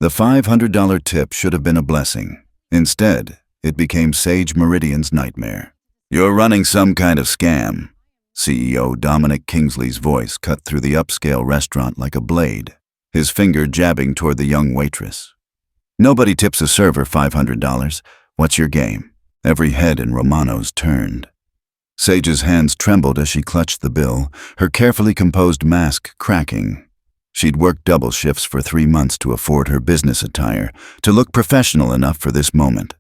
The $500 tip should have been a blessing. Instead, it became Sage Meridian's nightmare. "You're running some kind of scam." CEO Dominic Kingsley's voice cut through the upscale restaurant like a blade, his finger jabbing toward the young waitress. "Nobody tips a server $500. What's your game?" Every head in Romano's turned. Sage's hands trembled as she clutched the bill, her carefully composed mask cracking. She'd worked double shifts for 3 months to afford her business attire, to look professional enough for this moment.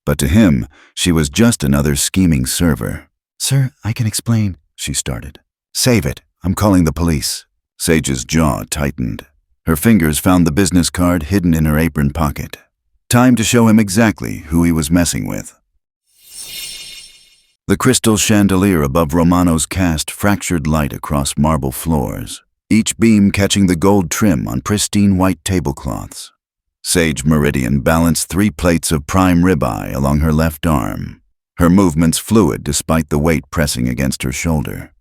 But to him, she was just another scheming server. "Sir, I can explain," she started. "Save it. I'm calling the police." Sage's jaw tightened. Her fingers found the business card hidden in her apron pocket. Time to show him exactly who he was messing with. The crystal chandelier above Romano's cast fractured light across marble floors, each beam catching the gold trim on pristine white tablecloths. Sage Meridian balanced 3 plates of prime ribeye along her left arm, her movements fluid despite the weight pressing against her shoulder.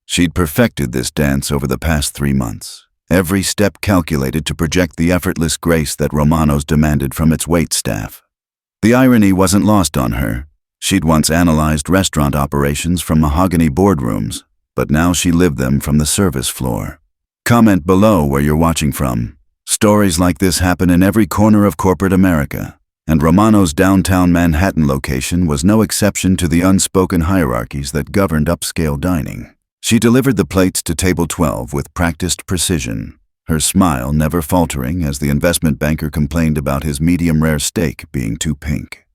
She'd perfected this dance over the past 3 months, every step calculated to project the effortless grace that Romano's demanded from its waitstaff. The irony wasn't lost on her. She'd once analyzed restaurant operations from mahogany boardrooms, but now she lived them from the service floor. Comment below where you're watching from. Stories like this happen in every corner of corporate America, and Romano's downtown Manhattan location was no exception to the unspoken hierarchies that governed upscale dining. She delivered the plates to table 12 with practiced precision, her smile never faltering as the investment banker complained about his medium-rare steak being too pink.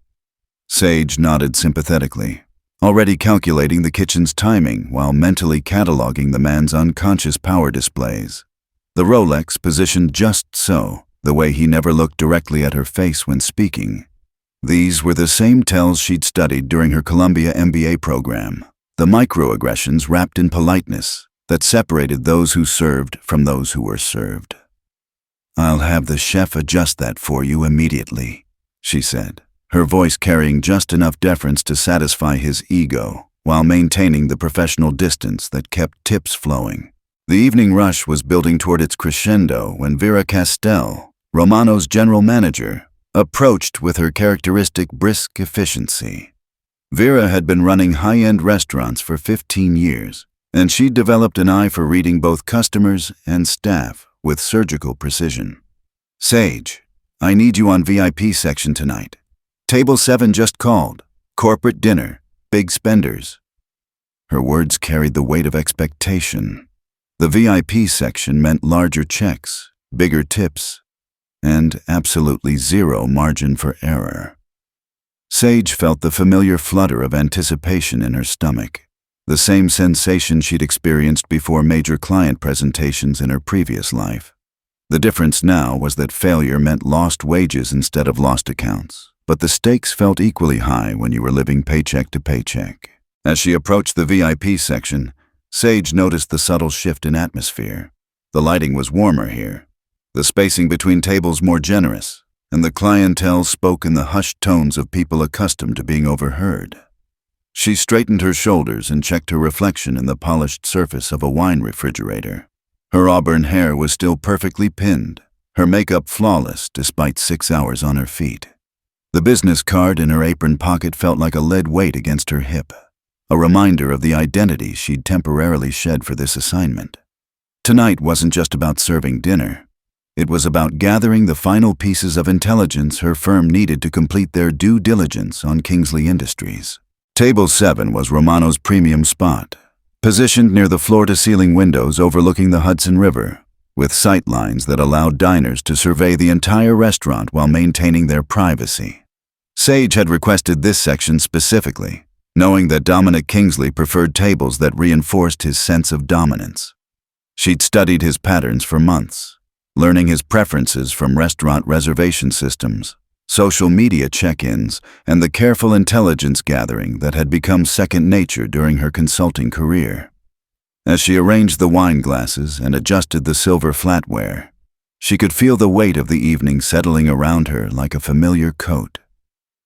Sage nodded sympathetically, already calculating the kitchen's timing while mentally cataloging the man's unconscious power displays. The Rolex positioned just so, the way he never looked directly at her face when speaking. These were the same tells she'd studied during her Columbia MBA program, the microaggressions wrapped in politeness that separated those who served from those who were served. "I'll have the chef adjust that for you immediately," she said, her voice carrying just enough deference to satisfy his ego, while maintaining the professional distance that kept tips flowing. The evening rush was building toward its crescendo when Vera Castell, Romano's general manager, approached with her characteristic brisk efficiency. Vera had been running high-end restaurants for 15 years, and she'd developed an eye for reading both customers and staff with surgical precision. "Sage, I need you on VIP section tonight. Table 7 just called. Corporate dinner. Big spenders." Her words carried the weight of expectation. The VIP section meant larger checks, bigger tips, and absolutely zero margin for error. Sage felt the familiar flutter of anticipation in her stomach, the same sensation she'd experienced before major client presentations in her previous life. The difference now was that failure meant lost wages instead of lost accounts, but the stakes felt equally high when you were living paycheck to paycheck. As she approached the VIP section, Sage noticed the subtle shift in atmosphere. The lighting was warmer here, the spacing between tables more generous, and the clientele spoke in the hushed tones of people accustomed to being overheard. She straightened her shoulders and checked her reflection in the polished surface of a wine refrigerator. Her auburn hair was still perfectly pinned, her makeup flawless despite 6 hours on her feet. The business card in her apron pocket felt like a lead weight against her hip, a reminder of the identity she'd temporarily shed for this assignment. Tonight wasn't just about serving dinner. It was about gathering the final pieces of intelligence her firm needed to complete their due diligence on Kingsley Industries. Table 7 was Romano's premium spot, positioned near the floor-to-ceiling windows overlooking the Hudson River, with sight lines that allowed diners to survey the entire restaurant while maintaining their privacy. Sage had requested this section specifically, knowing that Dominic Kingsley preferred tables that reinforced his sense of dominance. She'd studied his patterns for months, learning his preferences from restaurant reservation systems, social media check-ins, and the careful intelligence gathering that had become second nature during her consulting career. As she arranged the wine glasses and adjusted the silver flatware, she could feel the weight of the evening settling around her like a familiar coat.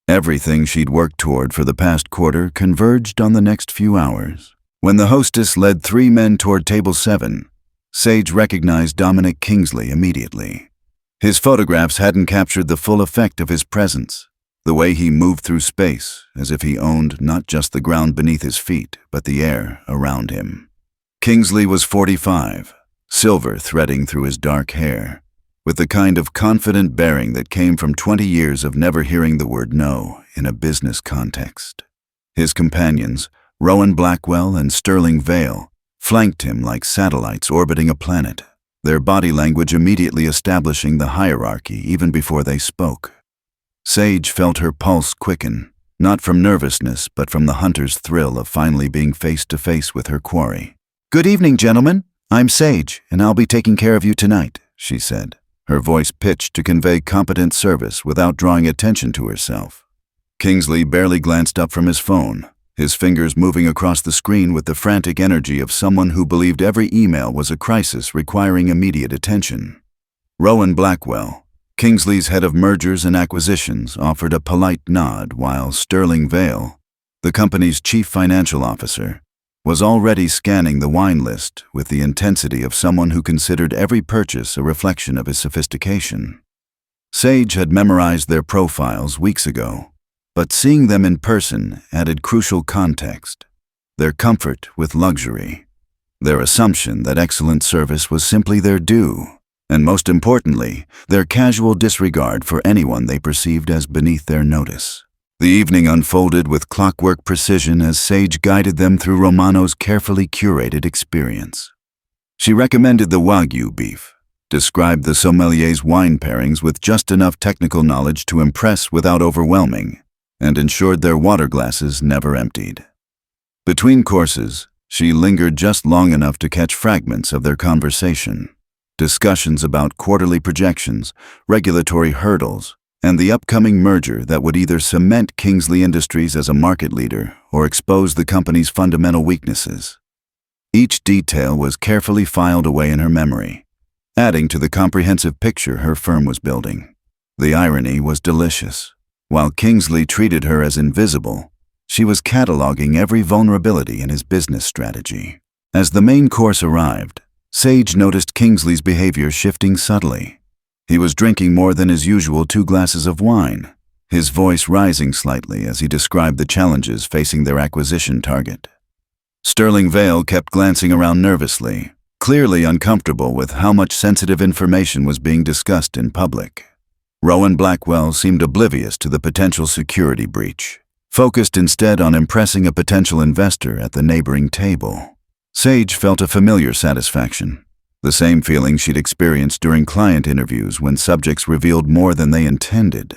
Everything she'd worked toward for the past quarter converged on the next few hours. When the hostess led 3 men toward table 7, Sage recognized Dominic Kingsley immediately. His photographs hadn't captured the full effect of his presence, the way he moved through space, as if he owned not just the ground beneath his feet, but the air around him. Kingsley was 45, silver threading through his dark hair, with the kind of confident bearing that came from 20 years of never hearing the word no in a business context. His companions, Rowan Blackwell and Sterling Vale, flanked him like satellites orbiting a planet, their body language immediately establishing the hierarchy even before they spoke. Sage felt her pulse quicken, not from nervousness but from the hunter's thrill of finally being face to face with her quarry. "Good evening, gentlemen. I'm Sage, and I'll be taking care of you tonight," she said, her voice pitched to convey competent service without drawing attention to herself. Kingsley barely glanced up from his phone, his fingers moving across the screen with the frantic energy of someone who believed every email was a crisis requiring immediate attention. Rowan Blackwell, Kingsley's head of mergers and acquisitions, offered a polite nod while Sterling Vale, the company's chief financial officer, was already scanning the wine list with the intensity of someone who considered every purchase a reflection of his sophistication. Sage had memorized their profiles weeks ago, but seeing them in person added crucial context: their comfort with luxury, their assumption that excellent service was simply their due, and most importantly, their casual disregard for anyone they perceived as beneath their notice. The evening unfolded with clockwork precision as Sage guided them through Romano's carefully curated experience. She recommended the Wagyu beef, described the sommelier's wine pairings with just enough technical knowledge to impress without overwhelming, and ensured their water glasses never emptied. Between courses, she lingered just long enough to catch fragments of their conversation, discussions about quarterly projections, regulatory hurdles, and the upcoming merger that would either cement Kingsley Industries as a market leader or expose the company's fundamental weaknesses. Each detail was carefully filed away in her memory, adding to the comprehensive picture her firm was building. The irony was delicious. While Kingsley treated her as invisible, she was cataloging every vulnerability in his business strategy. As the main course arrived, Sage noticed Kingsley's behavior shifting subtly. He was drinking more than his usual 2 glasses of wine, his voice rising slightly as he described the challenges facing their acquisition target. Sterling Vale kept glancing around nervously, clearly uncomfortable with how much sensitive information was being discussed in public. Rowan Blackwell seemed oblivious to the potential security breach, focused instead on impressing a potential investor at the neighboring table. Sage felt a familiar satisfaction, the same feeling she'd experienced during client interviews when subjects revealed more than they intended.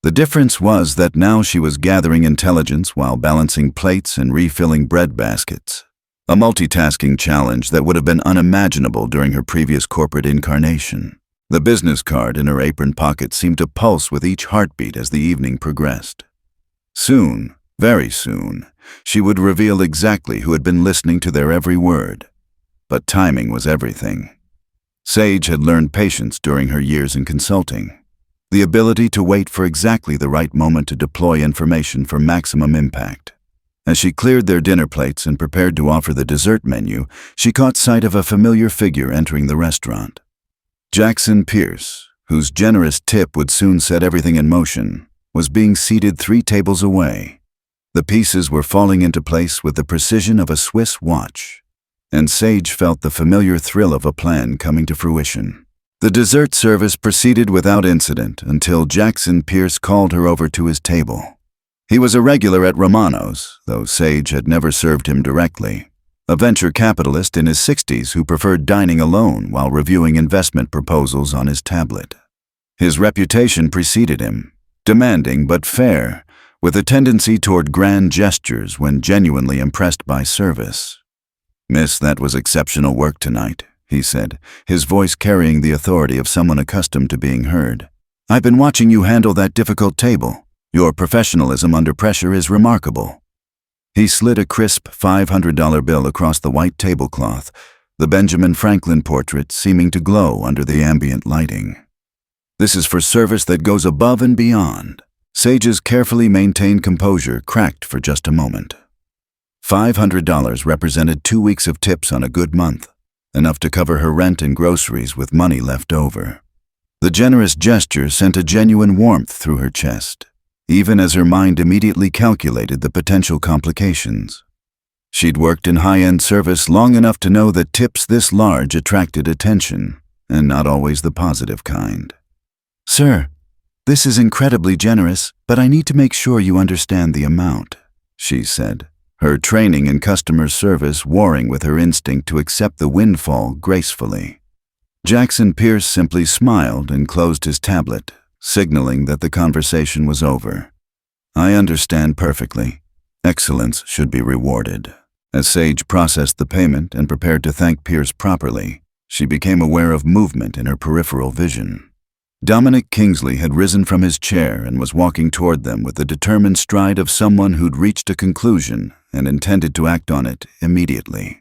The difference was that now she was gathering intelligence while balancing plates and refilling bread baskets, a multitasking challenge that would have been unimaginable during her previous corporate incarnation. The business card in her apron pocket seemed to pulse with each heartbeat as the evening progressed. Soon, very soon, she would reveal exactly who had been listening to their every word. But timing was everything. Sage had learned patience during her years in consulting, the ability to wait for exactly the right moment to deploy information for maximum impact. As she cleared their dinner plates and prepared to offer the dessert menu, she caught sight of a familiar figure entering the restaurant. Jackson Pierce, whose generous tip would soon set everything in motion, was being seated 3 tables away. The pieces were falling into place with the precision of a Swiss watch, and Sage felt the familiar thrill of a plan coming to fruition. The dessert service proceeded without incident until Jackson Pierce called her over to his table. He was a regular at Romano's, though Sage had never served him directly. A venture capitalist in his 60s who preferred dining alone while reviewing investment proposals on his tablet. His reputation preceded him, demanding but fair, with a tendency toward grand gestures when genuinely impressed by service. "Miss, that was exceptional work tonight," he said, his voice carrying the authority of someone accustomed to being heard. "I've been watching you handle that difficult table. Your professionalism under pressure is remarkable." He slid a crisp $500 bill across the white tablecloth, the Benjamin Franklin portrait seeming to glow under the ambient lighting. "This is for service that goes above and beyond." Sage's carefully maintained composure cracked for just a moment. $500 represented 2 weeks of tips on a good month, enough to cover her rent and groceries with money left over. The generous gesture sent a genuine warmth through her chest, even as her mind immediately calculated the potential complications. She'd worked in high-end service long enough to know that tips this large attracted attention, and not always the positive kind. "Sir, this is incredibly generous, but I need to make sure you understand the amount," she said, her training in customer service warring with her instinct to accept the windfall gracefully. Jackson Pierce simply smiled and closed his tablet, signaling that the conversation was over. "I understand perfectly. Excellence should be rewarded." As Sage processed the payment and prepared to thank Pierce properly, she became aware of movement in her peripheral vision. Dominic Kingsley had risen from his chair and was walking toward them with the determined stride of someone who'd reached a conclusion and intended to act on it immediately.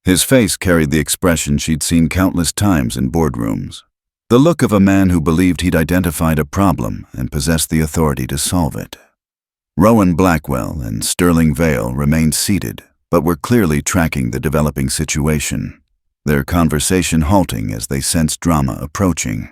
His face carried the expression she'd seen countless times in boardrooms, the look of a man who believed he'd identified a problem and possessed the authority to solve it. Rowan Blackwell and Sterling Vale remained seated, but were clearly tracking the developing situation, their conversation halting as they sensed drama approaching.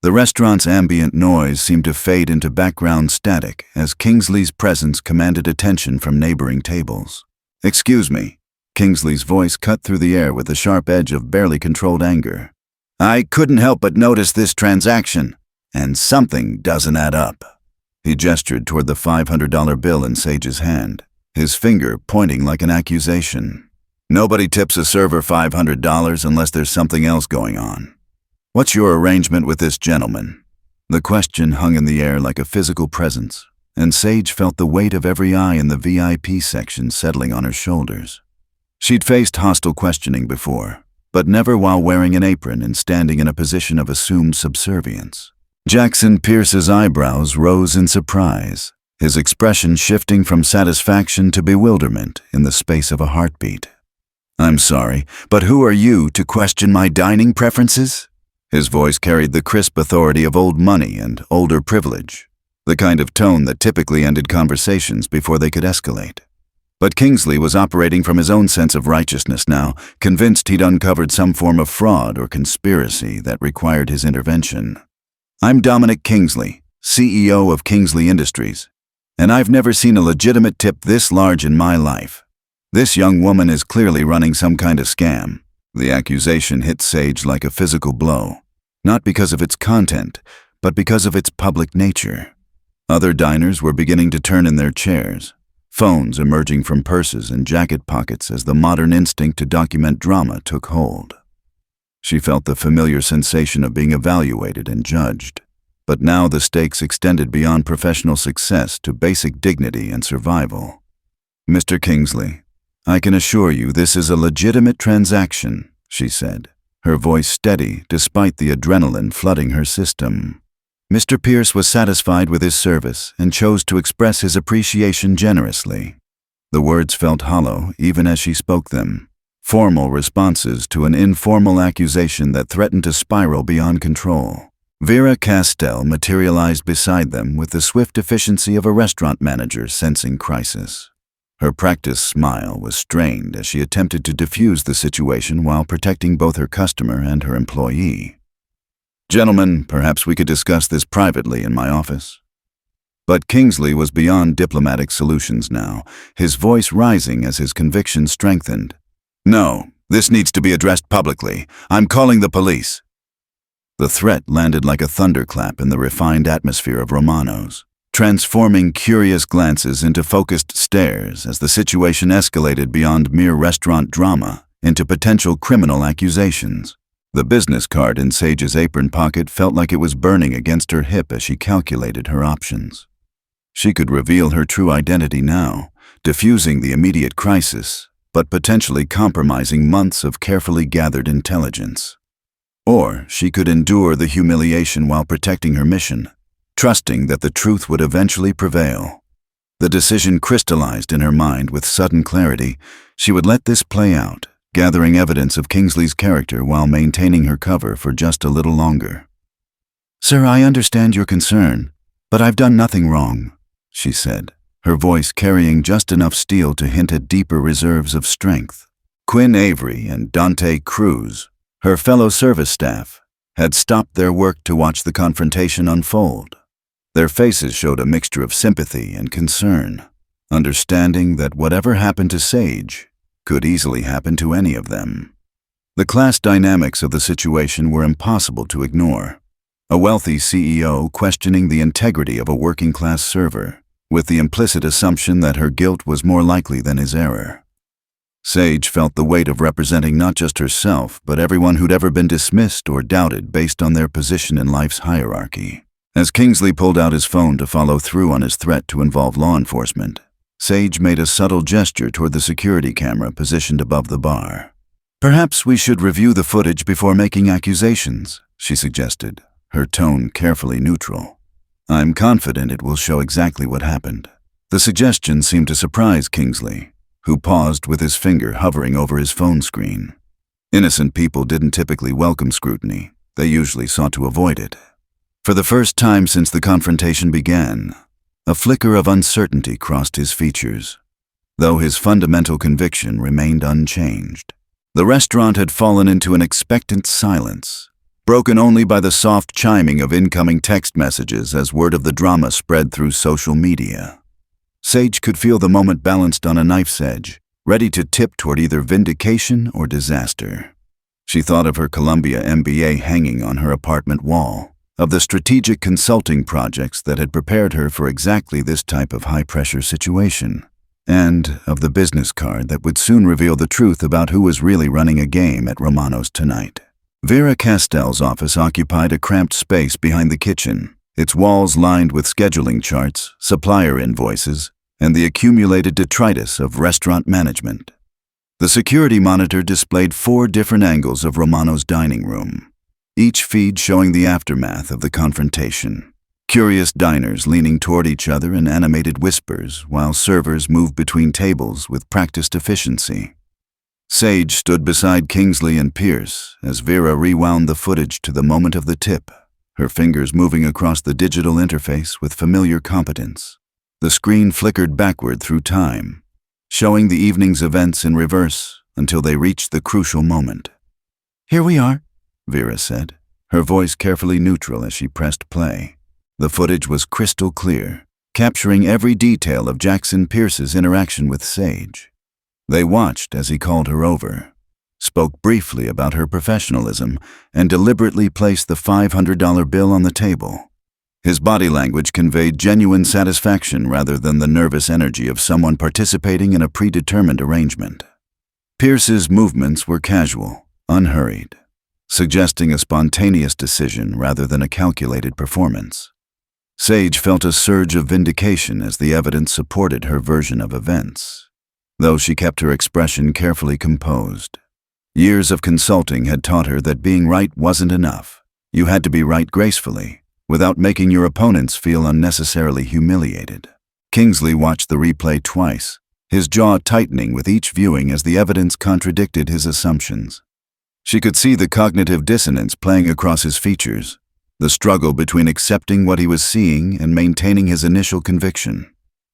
The restaurant's ambient noise seemed to fade into background static as Kingsley's presence commanded attention from neighboring tables. "Excuse me," Kingsley's voice cut through the air with the sharp edge of barely controlled anger. "I couldn't help but notice this transaction, and something doesn't add up." He gestured toward the $500 bill in Sage's hand, his finger pointing like an accusation. "Nobody tips a server $500 unless there's something else going on. What's your arrangement with this gentleman?" The question hung in the air like a physical presence, and Sage felt the weight of every eye in the VIP section settling on her shoulders. She'd faced hostile questioning before, but never while wearing an apron and standing in a position of assumed subservience. Jackson Pierce's eyebrows rose in surprise, his expression shifting from satisfaction to bewilderment in the space of a heartbeat. "I'm sorry, but who are you to question my dining preferences?" His voice carried the crisp authority of old money and older privilege, the kind of tone that typically ended conversations before they could escalate. But Kingsley was operating from his own sense of righteousness now, convinced he'd uncovered some form of fraud or conspiracy that required his intervention. "I'm Dominic Kingsley, CEO of Kingsley Industries, and I've never seen a legitimate tip this large in my life. This young woman is clearly running some kind of scam." The accusation hit Sage like a physical blow, not because of its content, but because of its public nature. Other diners were beginning to turn in their chairs, phones emerging from purses and jacket pockets as the modern instinct to document drama took hold. She felt the familiar sensation of being evaluated and judged, but now the stakes extended beyond professional success to basic dignity and survival. "Mr. Kingsley, I can assure you this is a legitimate transaction," she said, her voice steady despite the adrenaline flooding her system. Mr. Pierce was satisfied with his service and chose to express his appreciation generously. The words felt hollow even as she spoke them, formal responses to an informal accusation that threatened to spiral beyond control. Vera Castell materialized beside them with the swift efficiency of a restaurant manager sensing crisis. Her practiced smile was strained as she attempted to diffuse the situation while protecting both her customer and her employee. "Gentlemen, perhaps we could discuss this privately in my office." But Kingsley was beyond diplomatic solutions now, his voice rising as his conviction strengthened. "No, this needs to be addressed publicly. I'm calling the police." The threat landed like a thunderclap in the refined atmosphere of Romano's, transforming curious glances into focused stares as the situation escalated beyond mere restaurant drama into potential criminal accusations. The business card in Sage's apron pocket felt like it was burning against her hip as she calculated her options. She could reveal her true identity now, diffusing the immediate crisis, but potentially compromising months of carefully gathered intelligence. Or she could endure the humiliation while protecting her mission, trusting that the truth would eventually prevail. The decision crystallized in her mind with sudden clarity. She would let this play out, gathering evidence of Kingsley's character while maintaining her cover for just a little longer. "Sir, I understand your concern, but I've done nothing wrong," she said, her voice carrying just enough steel to hint at deeper reserves of strength. Quinn Avery and Dante Cruz, her fellow service staff, had stopped their work to watch the confrontation unfold. Their faces showed a mixture of sympathy and concern, understanding that whatever happened to Sage could easily happen to any of them. The class dynamics of the situation were impossible to ignore. A wealthy CEO questioning the integrity of a working-class server, with the implicit assumption that her guilt was more likely than his error. Sage felt the weight of representing not just herself, but everyone who'd ever been dismissed or doubted based on their position in life's hierarchy. As Kingsley pulled out his phone to follow through on his threat to involve law enforcement, Sage made a subtle gesture toward the security camera positioned above the bar. "Perhaps we should review the footage before making accusations," she suggested, her tone carefully neutral. "I'm confident it will show exactly what happened." The suggestion seemed to surprise Kingsley, who paused with his finger hovering over his phone screen. Innocent people didn't typically welcome scrutiny. They usually sought to avoid it. For the first time since the confrontation began, a flicker of uncertainty crossed his features, though his fundamental conviction remained unchanged. The restaurant had fallen into an expectant silence, broken only by the soft chiming of incoming text messages as word of the drama spread through social media. Sage could feel the moment balanced on a knife's edge, ready to tip toward either vindication or disaster. She thought of her Columbia MBA hanging on her apartment wall, of the strategic consulting projects that had prepared her for exactly this type of high-pressure situation, and of the business card that would soon reveal the truth about who was really running a game at Romano's tonight. Vera Castell's office occupied a cramped space behind the kitchen, its walls lined with scheduling charts, supplier invoices, and the accumulated detritus of restaurant management. The security monitor displayed 4 different angles of Romano's dining room, each feed showing the aftermath of the confrontation. Curious diners leaning toward each other in animated whispers while servers moved between tables with practiced efficiency. Sage stood beside Kingsley and Pierce as Vera rewound the footage to the moment of the tip, her fingers moving across the digital interface with familiar competence. The screen flickered backward through time, showing the evening's events in reverse until they reached the crucial moment. "Here we are," Vera said, her voice carefully neutral as she pressed play. The footage was crystal clear, capturing every detail of Jackson Pierce's interaction with Sage. They watched as he called her over, spoke briefly about her professionalism, and deliberately placed the $500 bill on the table. His body language conveyed genuine satisfaction rather than the nervous energy of someone participating in a predetermined arrangement. Pierce's movements were casual, unhurried, suggesting a spontaneous decision rather than a calculated performance. Sage felt a surge of vindication as the evidence supported her version of events, though she kept her expression carefully composed. Years of consulting had taught her that being right wasn't enough. You had to be right gracefully, without making your opponents feel unnecessarily humiliated. Kingsley watched the replay twice, his jaw tightening with each viewing as the evidence contradicted his assumptions. She could see the cognitive dissonance playing across his features, the struggle between accepting what he was seeing and maintaining his initial conviction.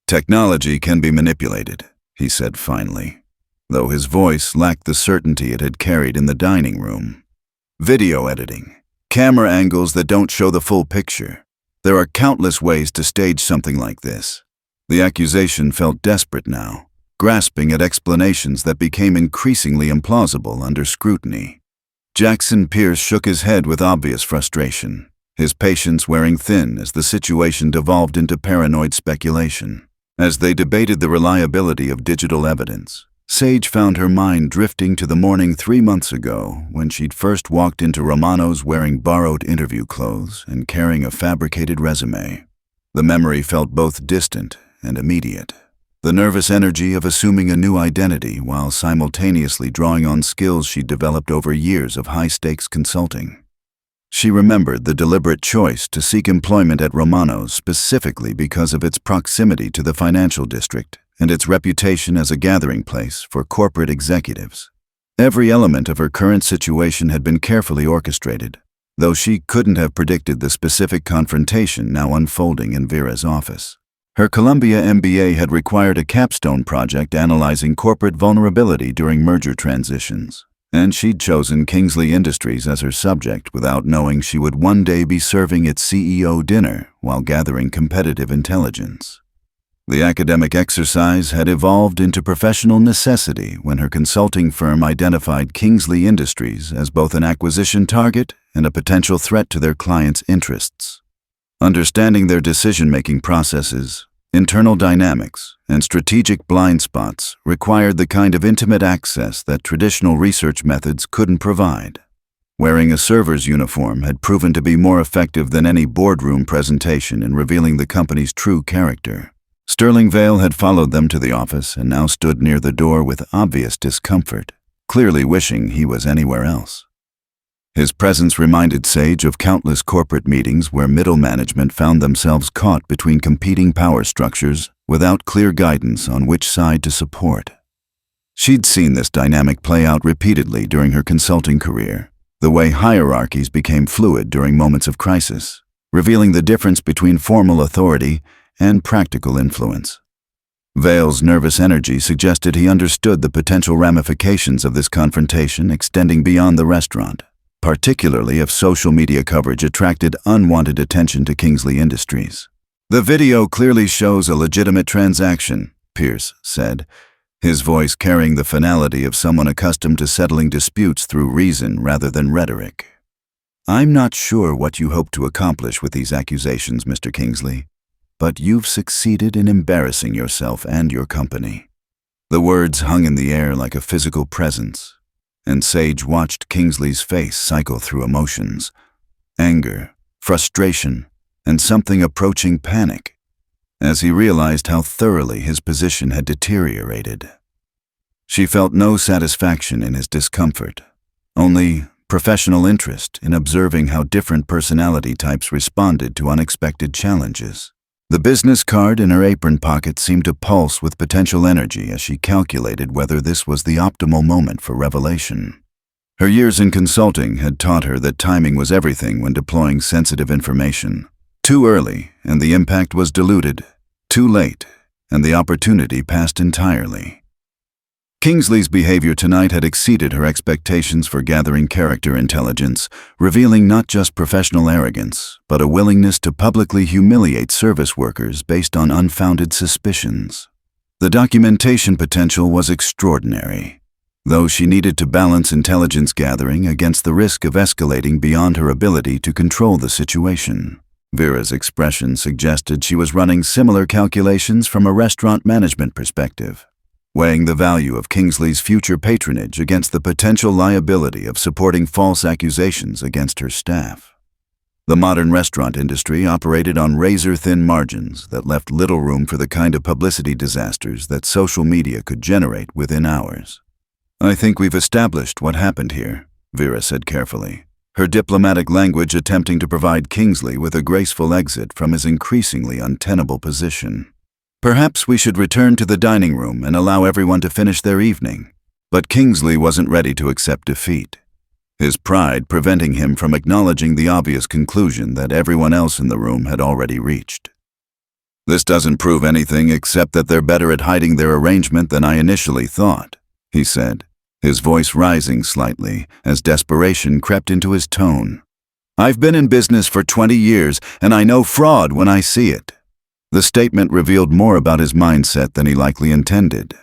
"Technology can be manipulated," he said finally, though his voice lacked the certainty it had carried in the dining room. "Video editing, camera angles that don't show the full picture. There are countless ways to stage something like this." The accusation felt desperate now, grasping at explanations that became increasingly implausible under scrutiny. Jackson Pierce shook his head with obvious frustration, his patience wearing thin as the situation devolved into paranoid speculation. As they debated the reliability of digital evidence, Sage found her mind drifting to the morning 3 months ago when she'd first walked into Romano's wearing borrowed interview clothes and carrying a fabricated resume. The memory felt both distant and immediate. The nervous energy of assuming a new identity while simultaneously drawing on skills she'd developed over years of high-stakes consulting. She remembered the deliberate choice to seek employment at Romano's specifically because of its proximity to the financial district and its reputation as a gathering place for corporate executives. Every element of her current situation had been carefully orchestrated, though she couldn't have predicted the specific confrontation now unfolding in Vera's office. Her Columbia MBA had required a capstone project analyzing corporate vulnerability during merger transitions, And she'd chosen Kingsley Industries as her subject without knowing she would one day be serving its CEO dinner while gathering competitive intelligence. The academic exercise had evolved into professional necessity when her consulting firm identified Kingsley Industries as both an acquisition target and a potential threat to their clients' interests. Understanding their decision-making processes, internal dynamics, and strategic blind spots required the kind of intimate access that traditional research methods couldn't provide. Wearing a server's uniform had proven to be more effective than any boardroom presentation in revealing the company's true character. Sterling Vale had followed them to the office and now stood near the door with obvious discomfort, clearly wishing he was anywhere else. His presence reminded Sage of countless corporate meetings where middle management found themselves caught between competing power structures without clear guidance on which side to support. She'd seen this dynamic play out repeatedly during her consulting career, the way hierarchies became fluid during moments of crisis, revealing the difference between formal authority and practical influence. Vale's nervous energy suggested he understood the potential ramifications of this confrontation extending beyond the restaurant, particularly if social media coverage attracted unwanted attention to Kingsley Industries. "The video clearly shows a legitimate transaction," Pierce said, his voice carrying the finality of someone accustomed to settling disputes through reason rather than rhetoric. "I'm not sure what you hope to accomplish with these accusations, Mr. Kingsley, but you've succeeded in embarrassing yourself and your company." The words hung in the air like a physical presence, and Sage watched Kingsley's face cycle through emotions: anger, frustration, and something approaching panic, as he realized how thoroughly his position had deteriorated. She felt no satisfaction in his discomfort, only professional interest in observing how different personality types responded to unexpected challenges. The business card in her apron pocket seemed to pulse with potential energy as she calculated whether this was the optimal moment for revelation. Her years in consulting had taught her that timing was everything when deploying sensitive information. Too early, and the impact was diluted. Too late, and the opportunity passed entirely. Kingsley's behavior tonight had exceeded her expectations for gathering character intelligence, revealing not just professional arrogance, but a willingness to publicly humiliate service workers based on unfounded suspicions. The documentation potential was extraordinary, though she needed to balance intelligence gathering against the risk of escalating beyond her ability to control the situation. Vera's expression suggested she was running similar calculations from a restaurant management perspective, weighing the value of Kingsley's future patronage against the potential liability of supporting false accusations against her staff. The modern restaurant industry operated on razor-thin margins that left little room for the kind of publicity disasters that social media could generate within hours. "I think we've established what happened here," Vera said carefully, her diplomatic language attempting to provide Kingsley with a graceful exit from his increasingly untenable position. "Perhaps we should return to the dining room and allow everyone to finish their evening." But Kingsley wasn't ready to accept defeat, his pride preventing him from acknowledging the obvious conclusion that everyone else in the room had already reached. "This doesn't prove anything except that they're better at hiding their arrangement than I initially thought," he said, his voice rising slightly as desperation crept into his tone. "I've been in business for 20 years, and I know fraud when I see it." The statement revealed more about his mindset than he likely intended.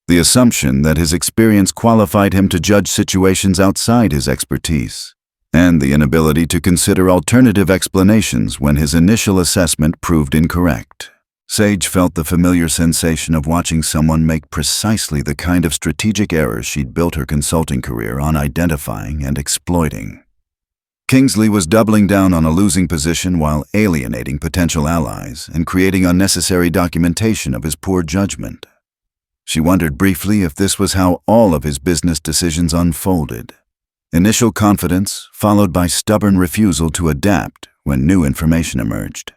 The assumption that his experience qualified him to judge situations outside his expertise, and the inability to consider alternative explanations when his initial assessment proved incorrect. Sage felt the familiar sensation of watching someone make precisely the kind of strategic errors she'd built her consulting career on identifying and exploiting. Kingsley was doubling down on a losing position while alienating potential allies and creating unnecessary documentation of his poor judgment. She wondered briefly if this was how all of his business decisions unfolded. Initial confidence, followed by stubborn refusal to adapt when new information emerged.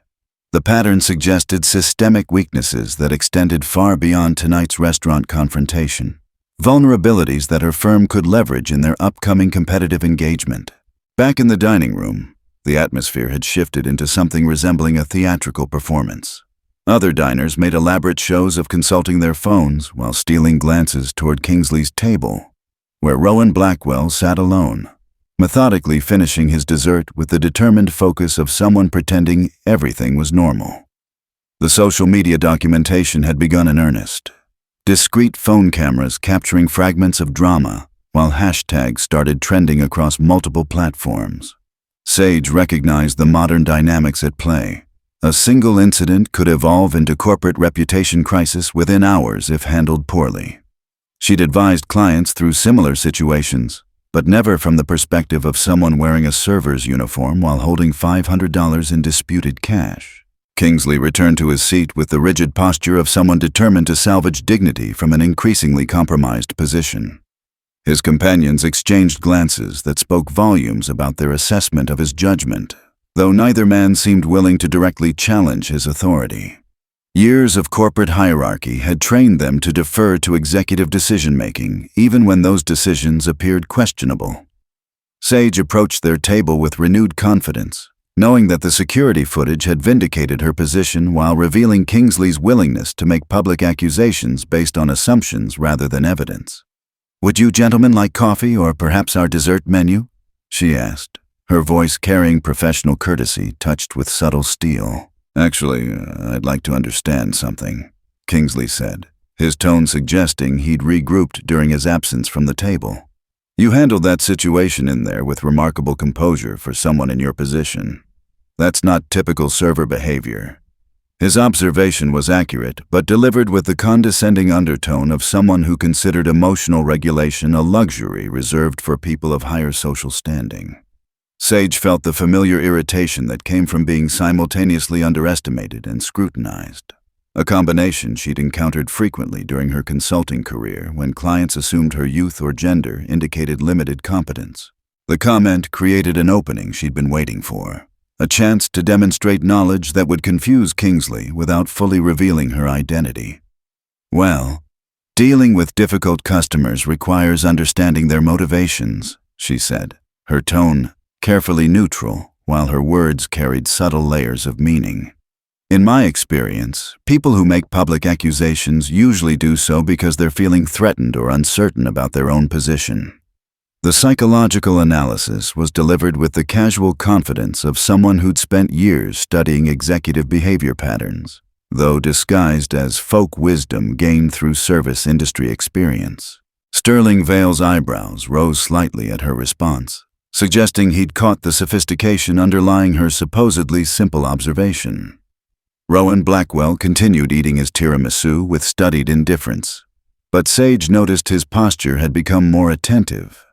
The pattern suggested systemic weaknesses that extended far beyond tonight's restaurant confrontation, vulnerabilities that her firm could leverage in their upcoming competitive engagement. Back in the dining room, the atmosphere had shifted into something resembling a theatrical performance. Other diners made elaborate shows of consulting their phones while stealing glances toward Kingsley's table, where Rowan Blackwell sat alone, methodically finishing his dessert with the determined focus of someone pretending everything was normal. The social media documentation had begun in earnest. Discreet phone cameras capturing fragments of drama, while hashtags started trending across multiple platforms. Sage recognized the modern dynamics at play. A single incident could evolve into corporate reputation crisis within hours if handled poorly. She'd advised clients through similar situations, but never from the perspective of someone wearing a server's uniform while holding $500 in disputed cash. Kingsley returned to his seat with the rigid posture of someone determined to salvage dignity from an increasingly compromised position. His companions exchanged glances that spoke volumes about their assessment of his judgment, though neither man seemed willing to directly challenge his authority. Years of corporate hierarchy had trained them to defer to executive decision-making, even when those decisions appeared questionable. Sage approached their table with renewed confidence, knowing that the security footage had vindicated her position while revealing Kingsley's willingness to make public accusations based on assumptions rather than evidence. "Would you gentlemen like coffee or perhaps our dessert menu?" she asked, her voice carrying professional courtesy touched with subtle steel. "Actually, I'd like to understand something," Kingsley said, his tone suggesting he'd regrouped during his absence from the table. "You handled that situation in there with remarkable composure for someone in your position. That's not typical server behavior." His observation was accurate, but delivered with the condescending undertone of someone who considered emotional regulation a luxury reserved for people of higher social standing. Sage felt the familiar irritation that came from being simultaneously underestimated and scrutinized, a combination she'd encountered frequently during her consulting career when clients assumed her youth or gender indicated limited competence. The comment created an opening she'd been waiting for, a chance to demonstrate knowledge that would confuse Kingsley without fully revealing her identity. "Well, dealing with difficult customers requires understanding their motivations," she said, her tone carefully neutral, while her words carried subtle layers of meaning. "In my experience, people who make public accusations usually do so because they're feeling threatened or uncertain about their own position." The psychological analysis was delivered with the casual confidence of someone who'd spent years studying executive behavior patterns, though disguised as folk wisdom gained through service industry experience. Sterling Vale's eyebrows rose slightly at her response, suggesting he'd caught the sophistication underlying her supposedly simple observation. Rowan Blackwell continued eating his tiramisu with studied indifference, but Sage noticed his posture had become more attentive.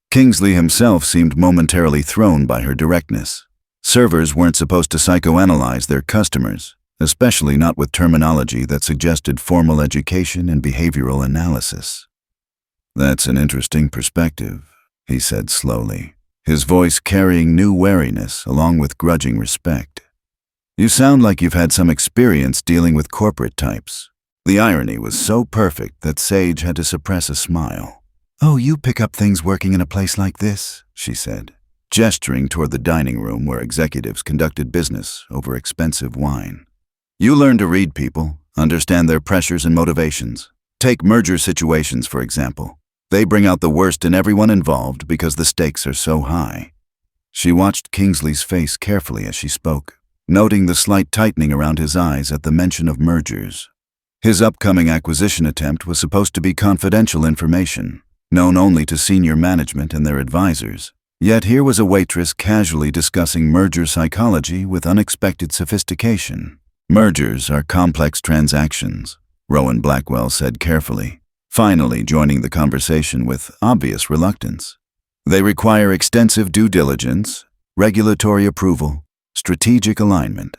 Kingsley himself seemed momentarily thrown by her directness. Servers weren't supposed to psychoanalyze their customers, especially not with terminology that suggested formal education and behavioral analysis. "That's an interesting perspective," he said slowly, his voice carrying new wariness along with grudging respect. "You sound like you've had some experience dealing with corporate types." The irony was so perfect that Sage had to suppress a smile. "Oh, you pick up things working in a place like this," she said, gesturing toward the dining room where executives conducted business over expensive wine. "You learn to read people, understand their pressures and motivations. Take merger situations, for example. They bring out the worst in everyone involved because the stakes are so high." She watched Kingsley's face carefully as she spoke, noting the slight tightening around his eyes at the mention of mergers. His upcoming acquisition attempt was supposed to be confidential information, known only to senior management and their advisors. Yet here was a waitress casually discussing merger psychology with unexpected sophistication. "Mergers are complex transactions," Rowan Blackwell said carefully, finally joining the conversation with obvious reluctance. "They require extensive due diligence, regulatory approval, strategic alignment.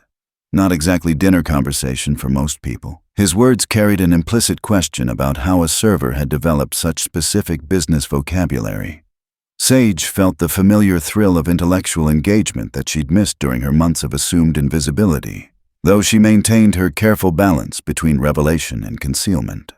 Not exactly dinner conversation for most people." His words carried an implicit question about how a server had developed such specific business vocabulary. Sage felt the familiar thrill of intellectual engagement that she'd missed during her months of assumed invisibility, though she maintained her careful balance between revelation and concealment.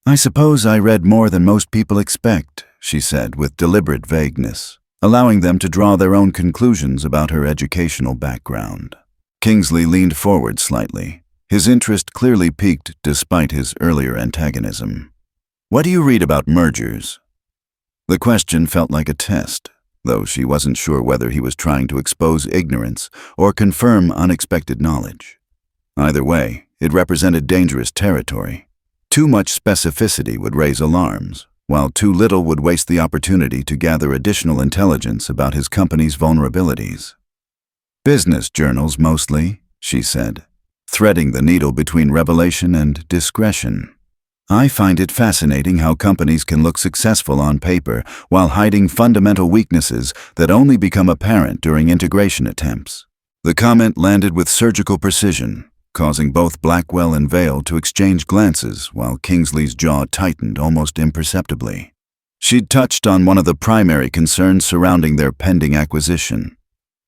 "I suppose I read more than most people expect," she said with deliberate vagueness, allowing them to draw their own conclusions about her educational background. Kingsley leaned forward slightly, his interest clearly piqued despite his earlier antagonism. "What do you read about mergers?" The question felt like a test, though she wasn't sure whether he was trying to expose ignorance or confirm unexpected knowledge. Either way, it represented dangerous territory. Too much specificity would raise alarms, while too little would waste the opportunity to gather additional intelligence about his company's vulnerabilities. "Business journals mostly," she said, threading the needle between revelation and discretion. "I find it fascinating how companies can look successful on paper while hiding fundamental weaknesses that only become apparent during integration attempts." The comment landed with surgical precision, causing both Blackwell and Vale to exchange glances while Kingsley's jaw tightened almost imperceptibly. She'd touched on one of the primary concerns surrounding their pending acquisition.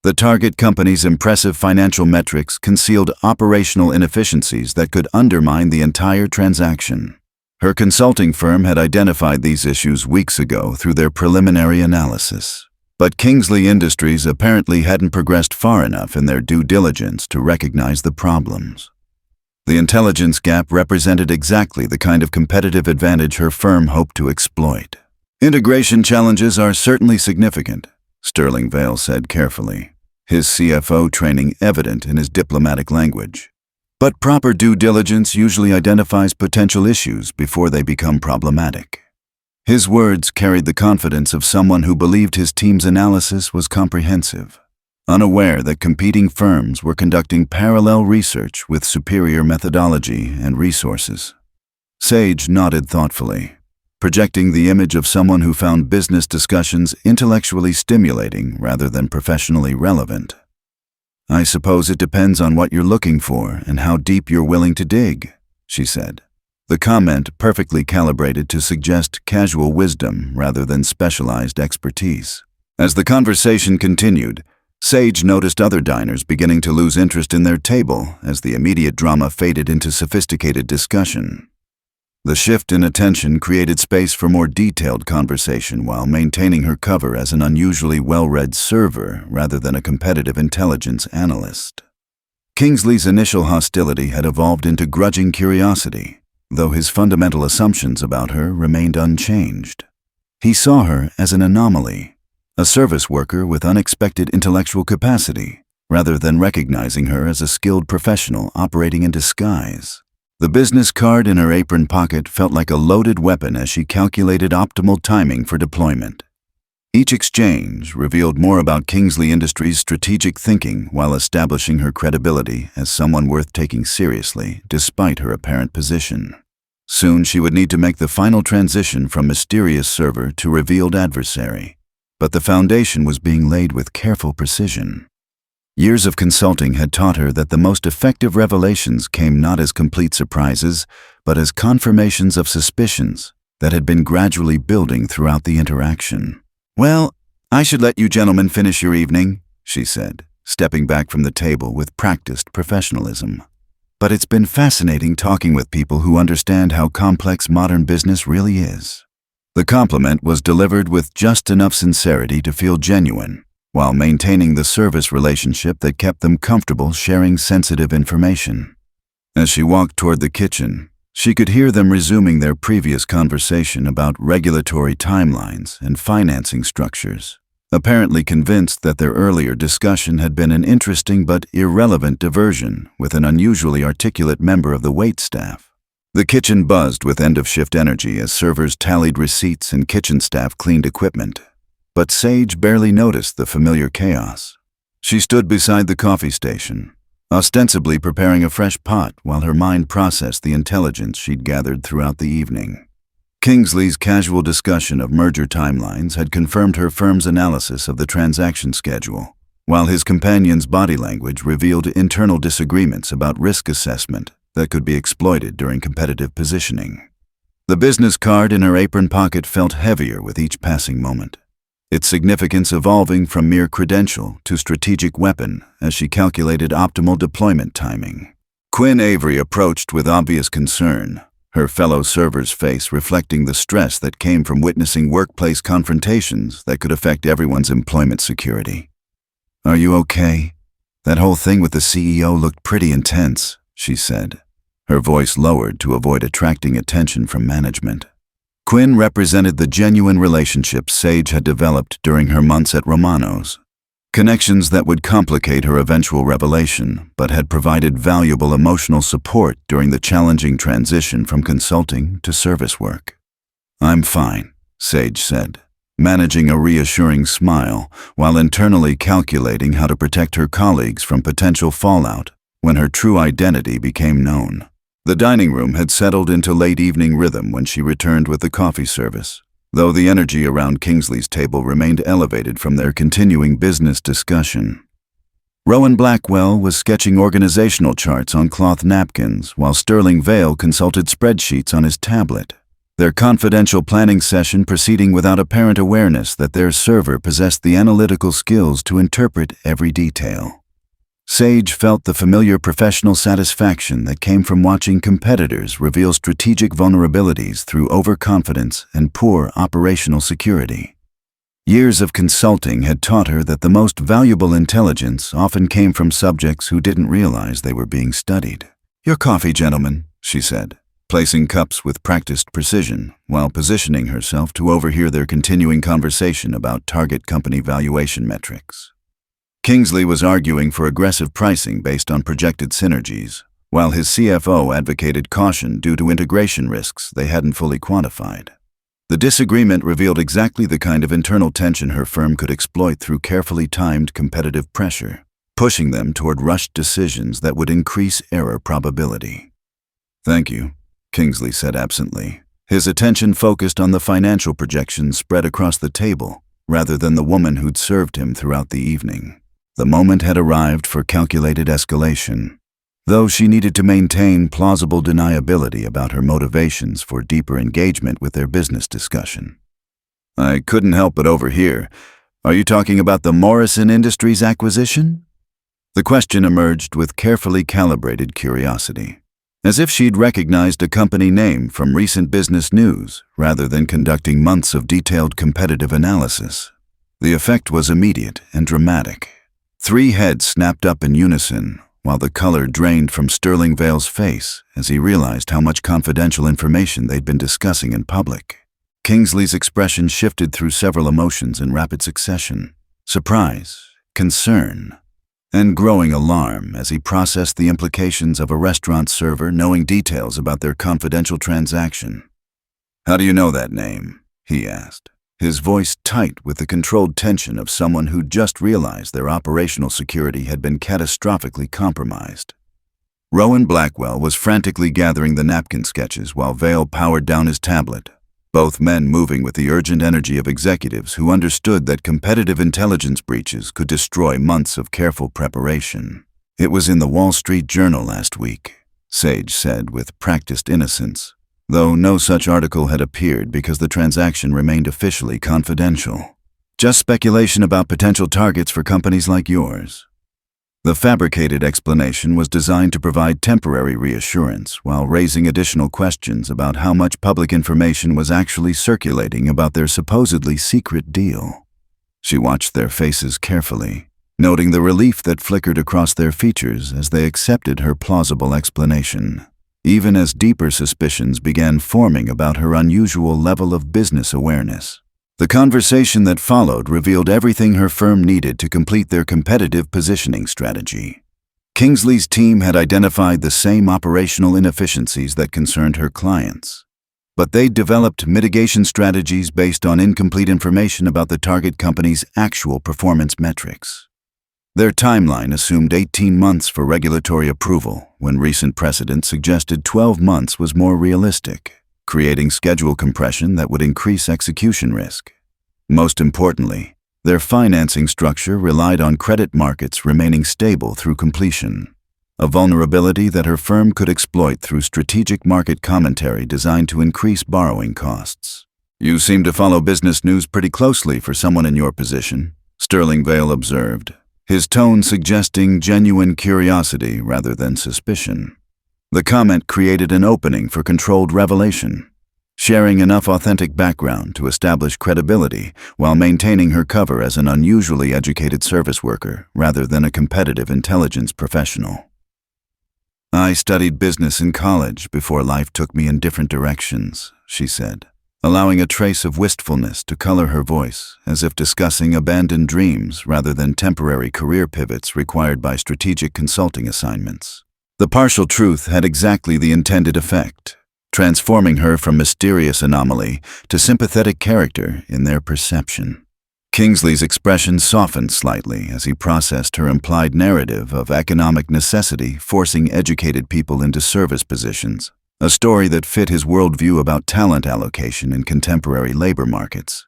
The target company's impressive financial metrics concealed operational inefficiencies that could undermine the entire transaction. Her consulting firm had identified these issues weeks ago through their preliminary analysis. But Kingsley Industries apparently hadn't progressed far enough in their due diligence to recognize the problems. The intelligence gap represented exactly the kind of competitive advantage her firm hoped to exploit. "Integration challenges are certainly significant," Sterling Vale said carefully, his CFO training evident in his diplomatic language. "But proper due diligence usually identifies potential issues before they become problematic." His words carried the confidence of someone who believed his team's analysis was comprehensive, unaware that competing firms were conducting parallel research with superior methodology and resources. Sage nodded thoughtfully, projecting the image of someone who found business discussions intellectually stimulating rather than professionally relevant. "I suppose it depends on what you're looking for and how deep you're willing to dig," she said. The comment perfectly calibrated to suggest casual wisdom rather than specialized expertise. As the conversation continued, Sage noticed other diners beginning to lose interest in their table as the immediate drama faded into sophisticated discussion. The shift in attention created space for more detailed conversation while maintaining her cover as an unusually well-read server rather than a competitive intelligence analyst. Kingsley's initial hostility had evolved into grudging curiosity, though his fundamental assumptions about her remained unchanged. He saw her as an anomaly, a service worker with unexpected intellectual capacity, rather than recognizing her as a skilled professional operating in disguise. The business card in her apron pocket felt like a loaded weapon as she calculated optimal timing for deployment. Each exchange revealed more about Kingsley Industries' strategic thinking while establishing her credibility as someone worth taking seriously despite her apparent position. Soon she would need to make the final transition from mysterious server to revealed adversary, but the foundation was being laid with careful precision. Years of consulting had taught her that the most effective revelations came not as complete surprises, but as confirmations of suspicions that had been gradually building throughout the interaction. "Well, I should let you gentlemen finish your evening," she said, stepping back from the table with practiced professionalism. "But it's been fascinating talking with people who understand how complex modern business really is." The compliment was delivered with just enough sincerity to feel genuine, while maintaining the service relationship that kept them comfortable sharing sensitive information. As she walked toward the kitchen, she could hear them resuming their previous conversation about regulatory timelines and financing structures, apparently convinced that their earlier discussion had been an interesting but irrelevant diversion with an unusually articulate member of the wait staff. The kitchen buzzed with end-of-shift energy as servers tallied receipts and kitchen staff cleaned equipment, but Sage barely noticed the familiar chaos. She stood beside the coffee station, ostensibly preparing a fresh pot while her mind processed the intelligence she'd gathered throughout the evening. Kingsley's casual discussion of merger timelines had confirmed her firm's analysis of the transaction schedule, while his companion's body language revealed internal disagreements about risk assessment that could be exploited during competitive positioning. The business card in her apron pocket felt heavier with each passing moment, its significance evolving from mere credential to strategic weapon as she calculated optimal deployment timing. Quinn Avery approached with obvious concern, her fellow server's face reflecting the stress that came from witnessing workplace confrontations that could affect everyone's employment security. "Are you okay? That whole thing with the CEO looked pretty intense," she said, her voice lowered to avoid attracting attention from management. Quinn represented the genuine relationships Sage had developed during her months at Romano's. Connections that would complicate her eventual revelation, but had provided valuable emotional support during the challenging transition from consulting to service work. "I'm fine," Sage said, managing a reassuring smile while internally calculating how to protect her colleagues from potential fallout when her true identity became known. The dining room had settled into late evening rhythm when she returned with the coffee service, though the energy around Kingsley's table remained elevated from their continuing business discussion. Rowan Blackwell was sketching organizational charts on cloth napkins while Sterling Vale consulted spreadsheets on his tablet, their confidential planning session proceeding without apparent awareness that their server possessed the analytical skills to interpret every detail. Sage felt the familiar professional satisfaction that came from watching competitors reveal strategic vulnerabilities through overconfidence and poor operational security. Years of consulting had taught her that the most valuable intelligence often came from subjects who didn't realize they were being studied. "Your coffee, gentlemen," she said, placing cups with practiced precision while positioning herself to overhear their continuing conversation about target company valuation metrics. Kingsley was arguing for aggressive pricing based on projected synergies, while his CFO advocated caution due to integration risks they hadn't fully quantified. The disagreement revealed exactly the kind of internal tension her firm could exploit through carefully timed competitive pressure, pushing them toward rushed decisions that would increase error probability. "Thank you," Kingsley said absently, his attention focused on the financial projections spread across the table rather than the woman who'd served him throughout the evening. The moment had arrived for calculated escalation, though she needed to maintain plausible deniability about her motivations for deeper engagement with their business discussion. "I couldn't help but overhear. Are you talking about the Morrison Industries acquisition?" The question emerged with carefully calibrated curiosity, as if she'd recognized a company name from recent business news rather than conducting months of detailed competitive analysis. The effect was immediate and dramatic. 3 heads snapped up in unison, while the color drained from Sterling Vale's face as he realized how much confidential information they'd been discussing in public. Kingsley's expression shifted through several emotions in rapid succession: surprise, concern, and growing alarm as he processed the implications of a restaurant server knowing details about their confidential transaction. "How do you know that name?" he asked, his voice tight with the controlled tension of someone who'd just realized their operational security had been catastrophically compromised. Rowan Blackwell was frantically gathering the napkin sketches while Vale powered down his tablet, both men moving with the urgent energy of executives who understood that competitive intelligence breaches could destroy months of careful preparation. "It was in the Wall Street Journal last week," Sage said with practiced innocence, though no such article had appeared because the transaction remained officially confidential. "Just speculation about potential targets for companies like yours." The fabricated explanation was designed to provide temporary reassurance while raising additional questions about how much public information was actually circulating about their supposedly secret deal. She watched their faces carefully, noting the relief that flickered across their features as they accepted her plausible explanation, even as deeper suspicions began forming about her unusual level of business awareness. The conversation that followed revealed everything her firm needed to complete their competitive positioning strategy. Kingsley's team had identified the same operational inefficiencies that concerned her clients, but they developed mitigation strategies based on incomplete information about the target company's actual performance metrics. Their timeline assumed 18 months for regulatory approval, when recent precedent suggested 12 months was more realistic, creating schedule compression that would increase execution risk. Most importantly, their financing structure relied on credit markets remaining stable through completion, a vulnerability that her firm could exploit through strategic market commentary designed to increase borrowing costs. "You seem to follow business news pretty closely for someone in your position," Sterling Vale observed, his tone suggesting genuine curiosity rather than suspicion. The comment created an opening for controlled revelation, sharing enough authentic background to establish credibility while maintaining her cover as an unusually educated service worker rather than a competitive intelligence professional. "I studied business in college before life took me in different directions," she said, allowing a trace of wistfulness to color her voice, as if discussing abandoned dreams rather than temporary career pivots required by strategic consulting assignments. The partial truth had exactly the intended effect, transforming her from mysterious anomaly to sympathetic character in their perception. Kingsley's expression softened slightly as he processed her implied narrative of economic necessity forcing educated people into service positions, a story that fit his worldview about talent allocation in contemporary labor markets.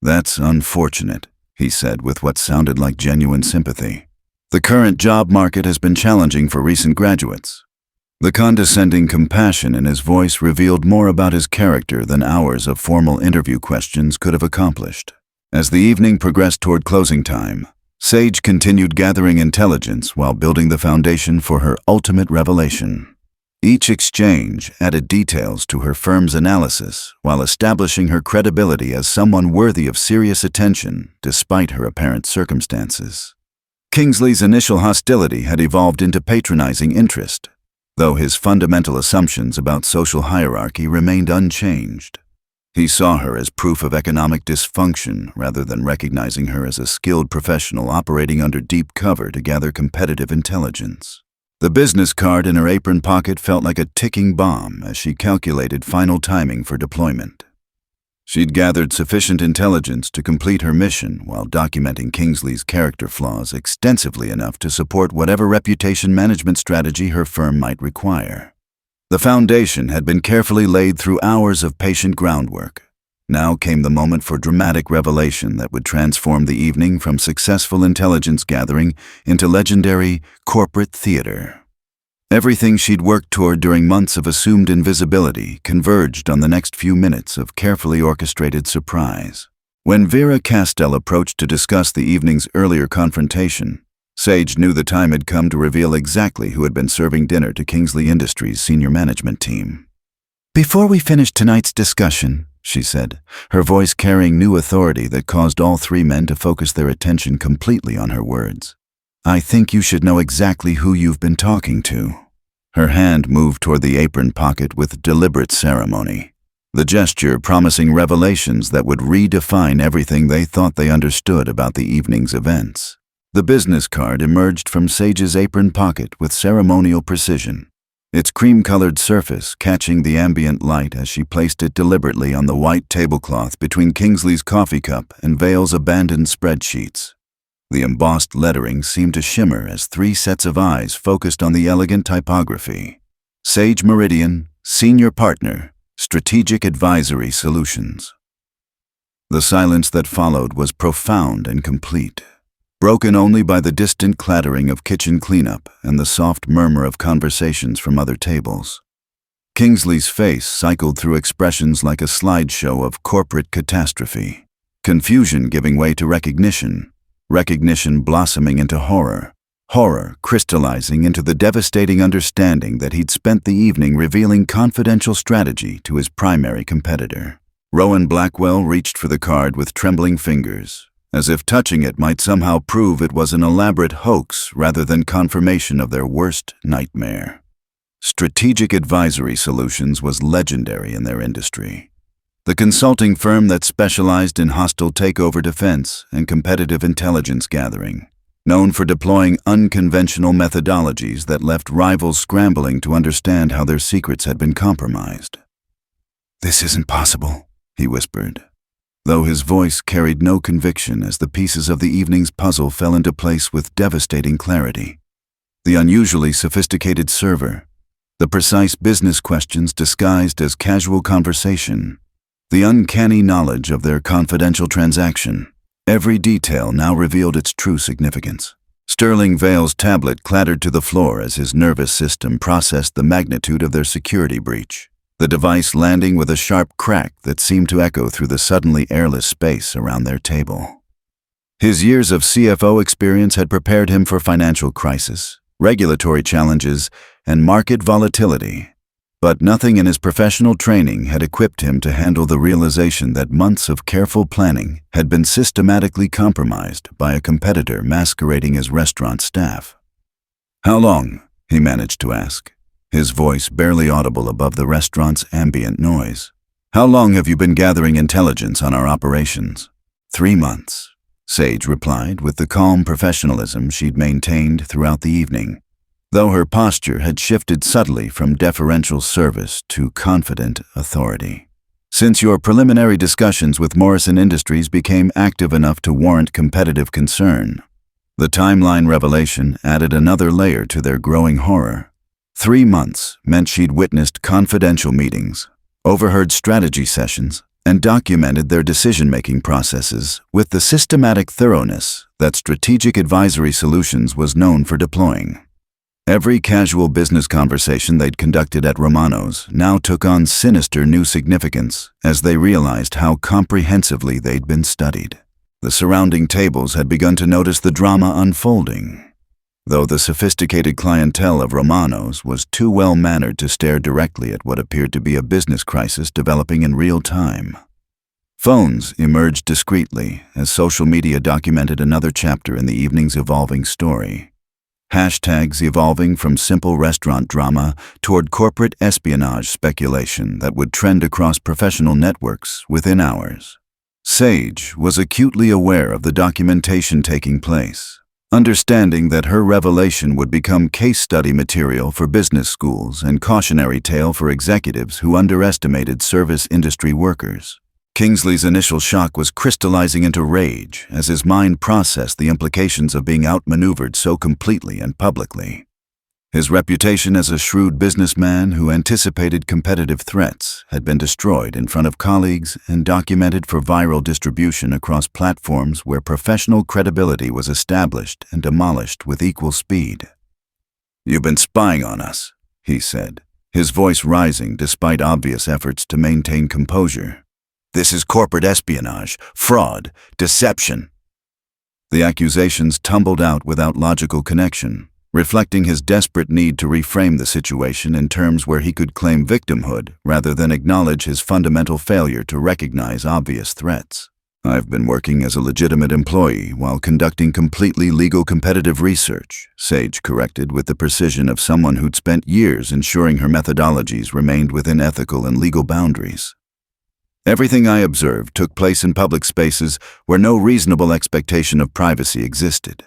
"That's unfortunate," he said with what sounded like genuine sympathy. "The current job market has been challenging for recent graduates." The condescending compassion in his voice revealed more about his character than hours of formal interview questions could have accomplished. As the evening progressed toward closing time, Sage continued gathering intelligence while building the foundation for her ultimate revelation. Each exchange added details to her firm's analysis while establishing her credibility as someone worthy of serious attention despite her apparent circumstances. Kingsley's initial hostility had evolved into patronizing interest, though his fundamental assumptions about social hierarchy remained unchanged. He saw her as proof of economic dysfunction rather than recognizing her as a skilled professional operating under deep cover to gather competitive intelligence. The business card in her apron pocket felt like a ticking bomb as she calculated final timing for deployment. She'd gathered sufficient intelligence to complete her mission while documenting Kingsley's character flaws extensively enough to support whatever reputation management strategy her firm might require. The foundation had been carefully laid through hours of patient groundwork. Now came the moment for dramatic revelation that would transform the evening from successful intelligence gathering into legendary corporate theater. Everything she'd worked toward during months of assumed invisibility converged on the next few minutes of carefully orchestrated surprise. When Vera Castell approached to discuss the evening's earlier confrontation, Sage knew the time had come to reveal exactly who had been serving dinner to Kingsley Industries' senior management team. "Before we finish tonight's discussion," she said, her voice carrying new authority that caused all three men to focus their attention completely on her words, "I think you should know exactly who you've been talking to." Her hand moved toward the apron pocket with deliberate ceremony, the gesture promising revelations that would redefine everything they thought they understood about the evening's events. The business card emerged from Sage's apron pocket with ceremonial precision, its cream-colored surface catching the ambient light as she placed it deliberately on the white tablecloth between Kingsley's coffee cup and Vale's abandoned spreadsheets. The embossed lettering seemed to shimmer as three sets of eyes focused on the elegant typography. Sage Meridian, Senior Partner, Strategic Advisory Solutions. The silence that followed was profound and complete, broken only by the distant clattering of kitchen cleanup and the soft murmur of conversations from other tables. Kingsley's face cycled through expressions like a slideshow of corporate catastrophe, confusion giving way to recognition, recognition blossoming into horror, horror crystallizing into the devastating understanding that he'd spent the evening revealing confidential strategy to his primary competitor. Rowan Blackwell reached for the card with trembling fingers, as if touching it might somehow prove it was an elaborate hoax rather than confirmation of their worst nightmare. Strategic Advisory Solutions was legendary in their industry. The consulting firm that specialized in hostile takeover defense and competitive intelligence gathering, known for deploying unconventional methodologies that left rivals scrambling to understand how their secrets had been compromised. "This isn't possible," he whispered, though his voice carried no conviction as the pieces of the evening's puzzle fell into place with devastating clarity. The unusually sophisticated server, the precise business questions disguised as casual conversation, the uncanny knowledge of their confidential transaction. Every detail now revealed its true significance. Sterling Vale's tablet clattered to the floor as his nervous system processed the magnitude of their security breach, the device landing with a sharp crack that seemed to echo through the suddenly airless space around their table. His years of CFO experience had prepared him for financial crisis, regulatory challenges, and market volatility, but nothing in his professional training had equipped him to handle the realization that months of careful planning had been systematically compromised by a competitor masquerading as restaurant staff. "How long?" he managed to ask, his voice barely audible above the restaurant's ambient noise. How long have you been gathering intelligence on our operations? 3 months, Sage replied with the calm professionalism she'd maintained throughout the evening, though her posture had shifted subtly from deferential service to confident authority. Since your preliminary discussions with Morrison Industries became active enough to warrant competitive concern, the timeline revelation added another layer to their growing horror. 3 months meant she'd witnessed confidential meetings, overheard strategy sessions, and documented their decision-making processes with the systematic thoroughness that Strategic Advisory Solutions was known for deploying. Every casual business conversation they'd conducted at Romano's now took on sinister new significance as they realized how comprehensively they'd been studied. The surrounding tables had begun to notice the drama unfolding, though the sophisticated clientele of Romano's was too well-mannered to stare directly at what appeared to be a business crisis developing in real time. Phones emerged discreetly as social media documented another chapter in the evening's evolving story. Hashtags evolving from simple restaurant drama toward corporate espionage speculation that would trend across professional networks within hours. Sage was acutely aware of the documentation taking place, understanding that her revelation would become case study material for business schools and cautionary tale for executives who underestimated service industry workers. Kingsley's initial shock was crystallizing into rage as his mind processed the implications of being outmaneuvered so completely and publicly. His reputation as a shrewd businessman who anticipated competitive threats had been destroyed in front of colleagues and documented for viral distribution across platforms where professional credibility was established and demolished with equal speed. "You've been spying on us," he said, his voice rising despite obvious efforts to maintain composure. "This is corporate espionage, fraud, deception." The accusations tumbled out without logical connection, reflecting his desperate need to reframe the situation in terms where he could claim victimhood rather than acknowledge his fundamental failure to recognize obvious threats. "I've been working as a legitimate employee while conducting completely legal competitive research," Sage corrected with the precision of someone who'd spent years ensuring her methodologies remained within ethical and legal boundaries. "Everything I observed took place in public spaces where no reasonable expectation of privacy existed.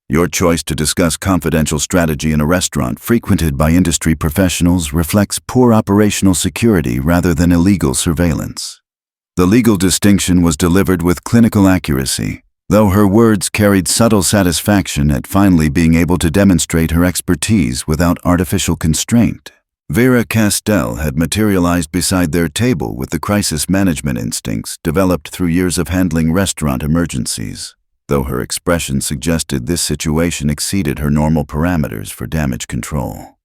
Your choice to discuss confidential strategy in a restaurant frequented by industry professionals reflects poor operational security rather than illegal surveillance." The legal distinction was delivered with clinical accuracy, though her words carried subtle satisfaction at finally being able to demonstrate her expertise without artificial constraint. Vera Castell had materialized beside their table with the crisis management instincts developed through years of handling restaurant emergencies, though her expression suggested this situation exceeded her normal parameters for damage control.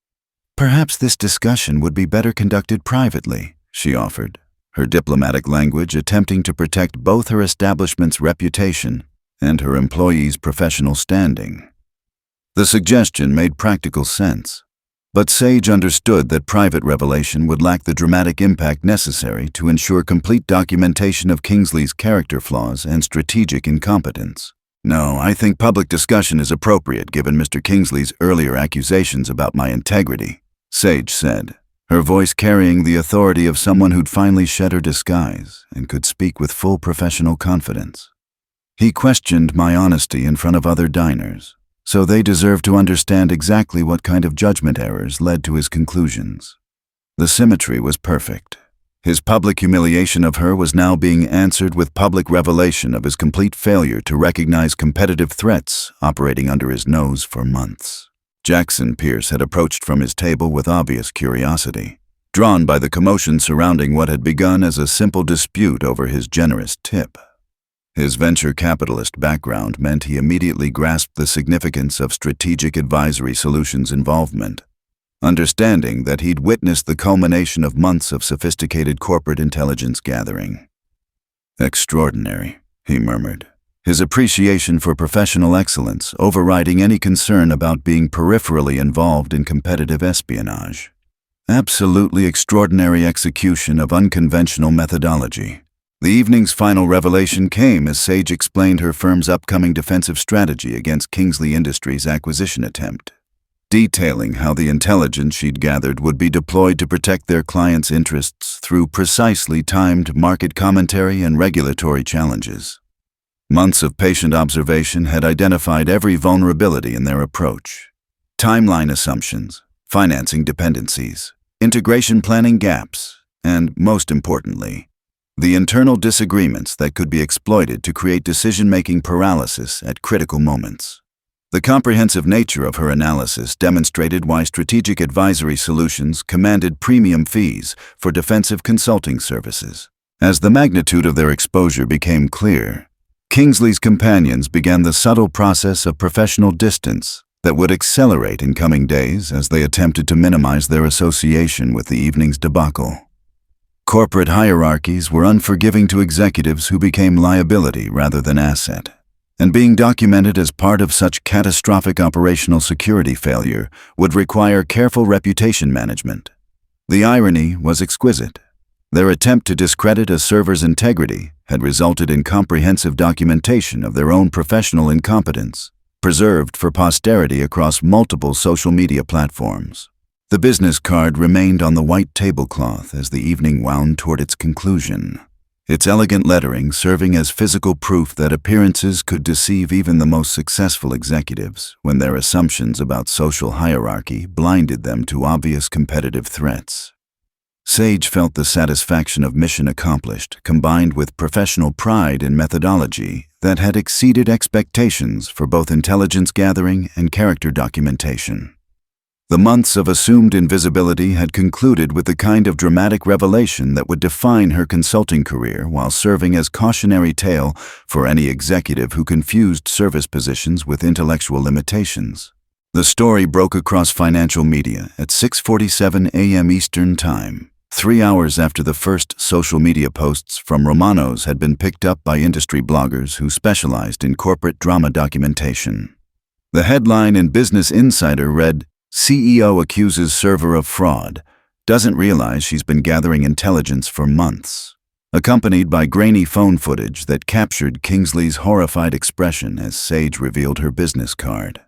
"Perhaps this discussion would be better conducted privately," she offered, her diplomatic language attempting to protect both her establishment's reputation and her employees' professional standing. The suggestion made practical sense, but Sage understood that private revelation would lack the dramatic impact necessary to ensure complete documentation of Kingsley's character flaws and strategic incompetence. "No, I think public discussion is appropriate given Mr. Kingsley's earlier accusations about my integrity," Sage said, her voice carrying the authority of someone who'd finally shed her disguise and could speak with full professional confidence. "He questioned my honesty in front of other diners, so they deserve to understand exactly what kind of judgment errors led to his conclusions." The symmetry was perfect. His public humiliation of her was now being answered with public revelation of his complete failure to recognize competitive threats operating under his nose for months. Jackson Pierce had approached from his table with obvious curiosity, drawn by the commotion surrounding what had begun as a simple dispute over his generous tip. His venture capitalist background meant he immediately grasped the significance of Strategic Advisory Solutions' involvement, understanding that he'd witnessed the culmination of months of sophisticated corporate intelligence gathering. "Extraordinary," he murmured, his appreciation for professional excellence overriding any concern about being peripherally involved in competitive espionage. "Absolutely extraordinary execution of unconventional methodology." The evening's final revelation came as Sage explained her firm's upcoming defensive strategy against Kingsley Industries' acquisition attempt. detailing how the intelligence she'd gathered would be deployed to protect their clients' interests through precisely timed market commentary and regulatory challenges. Months of patient observation had identified every vulnerability in their approach: timeline assumptions, financing dependencies, integration planning gaps, and, most importantly, the internal disagreements that could be exploited to create decision-making paralysis at critical moments. The comprehensive nature of her analysis demonstrated why strategic advisory solutions commanded premium fees for defensive consulting services. As the magnitude of their exposure became clear, Kingsley's companions began the subtle process of professional distance that would accelerate in coming days as they attempted to minimize their association with the evening's debacle. Corporate hierarchies were unforgiving to executives who became liability rather than asset, and being documented as part of such catastrophic operational security failure would require careful reputation management. The irony was exquisite. Their attempt to discredit a server's integrity had resulted in comprehensive documentation of their own professional incompetence, preserved for posterity across multiple social media platforms. The business card remained on the white tablecloth as the evening wound toward its conclusion, its elegant lettering serving as physical proof that appearances could deceive even the most successful executives when their assumptions about social hierarchy blinded them to obvious competitive threats. Sage felt the satisfaction of mission accomplished, combined with professional pride in methodology that had exceeded expectations for both intelligence gathering and character documentation. The months of assumed invisibility had concluded with the kind of dramatic revelation that would define her consulting career while serving as cautionary tale for any executive who confused service positions with intellectual limitations. The story broke across financial media at 6:47 a.m. Eastern Time, 3 hours after the first social media posts from Romano's had been picked up by industry bloggers who specialized in corporate drama documentation. The headline in Business Insider read, "CEO accuses server of fraud, doesn't realize she's been gathering intelligence for months," accompanied by grainy phone footage that captured Kingsley's horrified expression as Sage revealed her business card.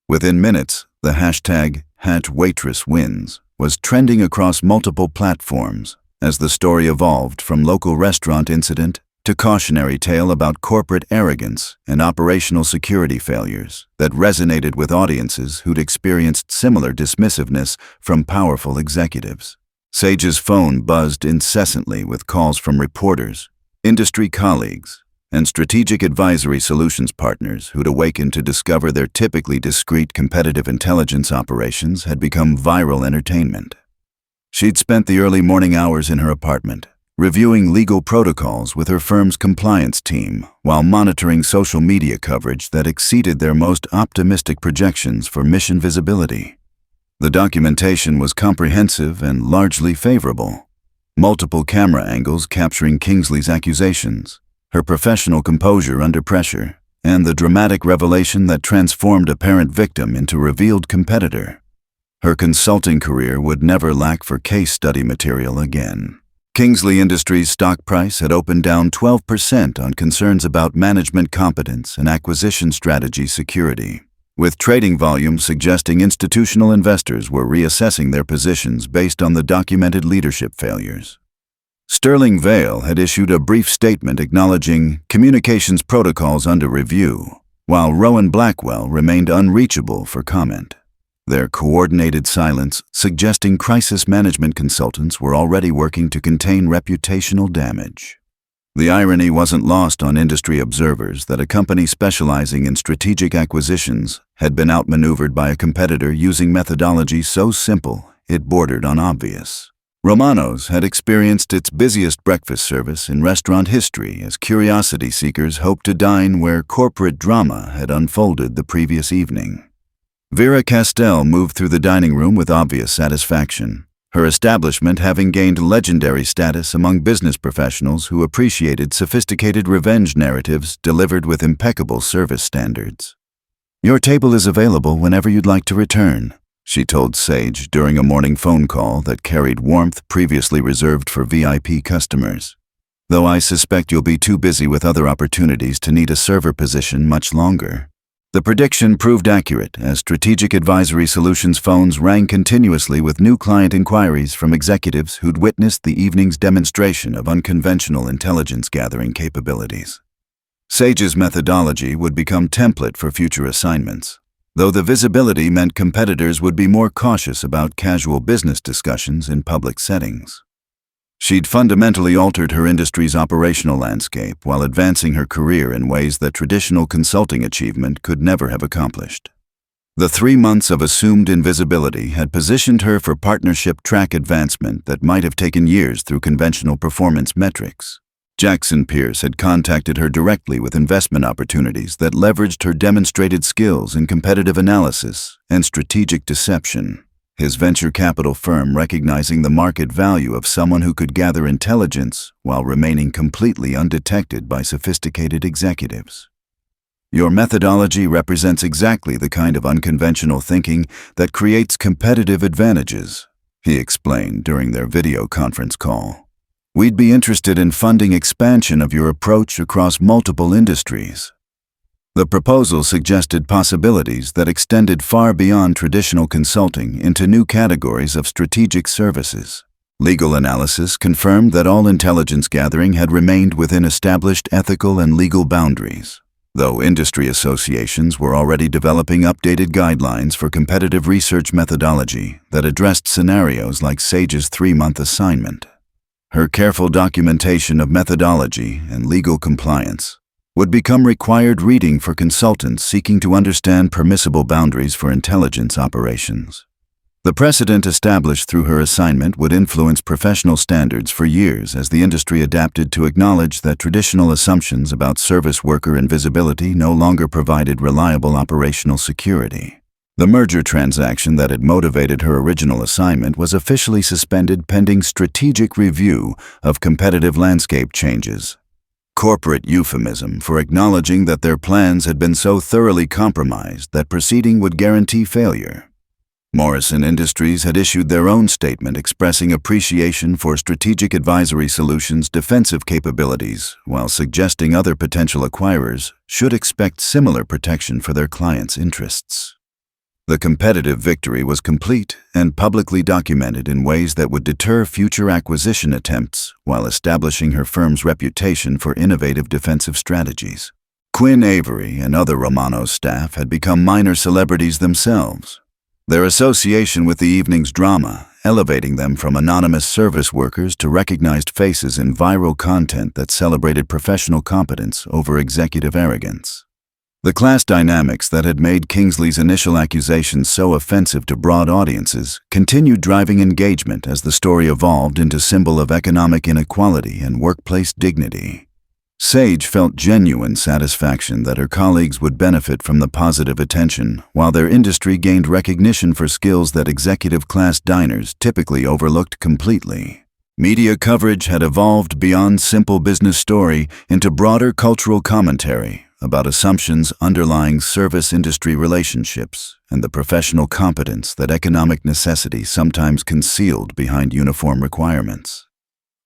Within minutes, the hashtag #WaitressWins was trending across multiple platforms as the story evolved from local restaurant incident to cautionary tale about corporate arrogance and operational security failures that resonated with audiences who'd experienced similar dismissiveness from powerful executives. Sage's phone buzzed incessantly with calls from reporters, industry colleagues, and strategic advisory solutions partners who'd awakened to discover their typically discreet competitive intelligence operations had become viral entertainment. She'd spent the early morning hours in her apartment, reviewing legal protocols with her firm's compliance team while monitoring social media coverage that exceeded their most optimistic projections for mission visibility. The documentation was comprehensive and largely favorable. Multiple camera angles capturing Kingsley's accusations, her professional composure under pressure, and the dramatic revelation that transformed apparent victim into revealed competitor. Her consulting career would never lack for case study material again. Kingsley Industries' stock price had opened down 12% on concerns about management competence and acquisition strategy security, with trading volumes suggesting institutional investors were reassessing their positions based on the documented leadership failures. Sterling Vale had issued a brief statement acknowledging communications protocols under review, while Rowan Blackwell remained unreachable for comment, their coordinated silence suggesting crisis management consultants were already working to contain reputational damage. The irony wasn't lost on industry observers that a company specializing in strategic acquisitions had been outmaneuvered by a competitor using methodology so simple it bordered on obvious. Romano's had experienced its busiest breakfast service in restaurant history as curiosity seekers hoped to dine where corporate drama had unfolded the previous evening. Vera Castell moved through the dining room with obvious satisfaction, her establishment having gained legendary status among business professionals who appreciated sophisticated revenge narratives delivered with impeccable service standards. "Your table is available whenever you'd like to return," she told Sage during a morning phone call that carried warmth previously reserved for VIP customers. "Though I suspect you'll be too busy with other opportunities to need a server position much longer." The prediction proved accurate as Strategic Advisory Solutions phones rang continuously with new client inquiries from executives who'd witnessed the evening's demonstration of unconventional intelligence gathering capabilities. Sage's methodology would become template for future assignments, though the visibility meant competitors would be more cautious about casual business discussions in public settings. She'd fundamentally altered her industry's operational landscape while advancing her career in ways that traditional consulting achievement could never have accomplished. The 3 months of assumed invisibility had positioned her for partnership track advancement that might have taken years through conventional performance metrics. Jackson Pierce had contacted her directly with investment opportunities that leveraged her demonstrated skills in competitive analysis and strategic deception, his venture capital firm recognizing the market value of someone who could gather intelligence while remaining completely undetected by sophisticated executives. Your methodology represents exactly the kind of unconventional thinking that creates competitive advantages, he explained during their video conference call. We'd be interested in funding expansion of your approach across multiple industries. The proposal suggested possibilities that extended far beyond traditional consulting into new categories of strategic services. Legal analysis confirmed that all intelligence gathering had remained within established ethical and legal boundaries, though industry associations were already developing updated guidelines for competitive research methodology that addressed scenarios like Sage's 3-month assignment. Her careful documentation of methodology and legal compliance would become required reading for consultants seeking to understand permissible boundaries for intelligence operations. The precedent established through her assignment would influence professional standards for years as the industry adapted to acknowledge that traditional assumptions about service worker invisibility no longer provided reliable operational security. The merger transaction that had motivated her original assignment was officially suspended pending strategic review of competitive landscape changes, corporate euphemism for acknowledging that their plans had been so thoroughly compromised that proceeding would guarantee failure. Morrison Industries had issued their own statement expressing appreciation for Strategic Advisory Solutions' defensive capabilities while suggesting other potential acquirers should expect similar protection for their clients' interests. The competitive victory was complete and publicly documented in ways that would deter future acquisition attempts while establishing her firm's reputation for innovative defensive strategies. Quinn Avery and other Romano staff had become minor celebrities themselves, their association with the evening's drama elevating them from anonymous service workers to recognized faces in viral content that celebrated professional competence over executive arrogance. The class dynamics that had made Kingsley's initial accusations so offensive to broad audiences continued driving engagement as the story evolved into a symbol of economic inequality and workplace dignity. Sage felt genuine satisfaction that her colleagues would benefit from the positive attention, while their industry gained recognition for skills that executive-class diners typically overlooked completely. Media coverage had evolved beyond simple business story into broader cultural commentary about assumptions underlying service industry relationships and the professional competence that economic necessity sometimes concealed behind uniform requirements.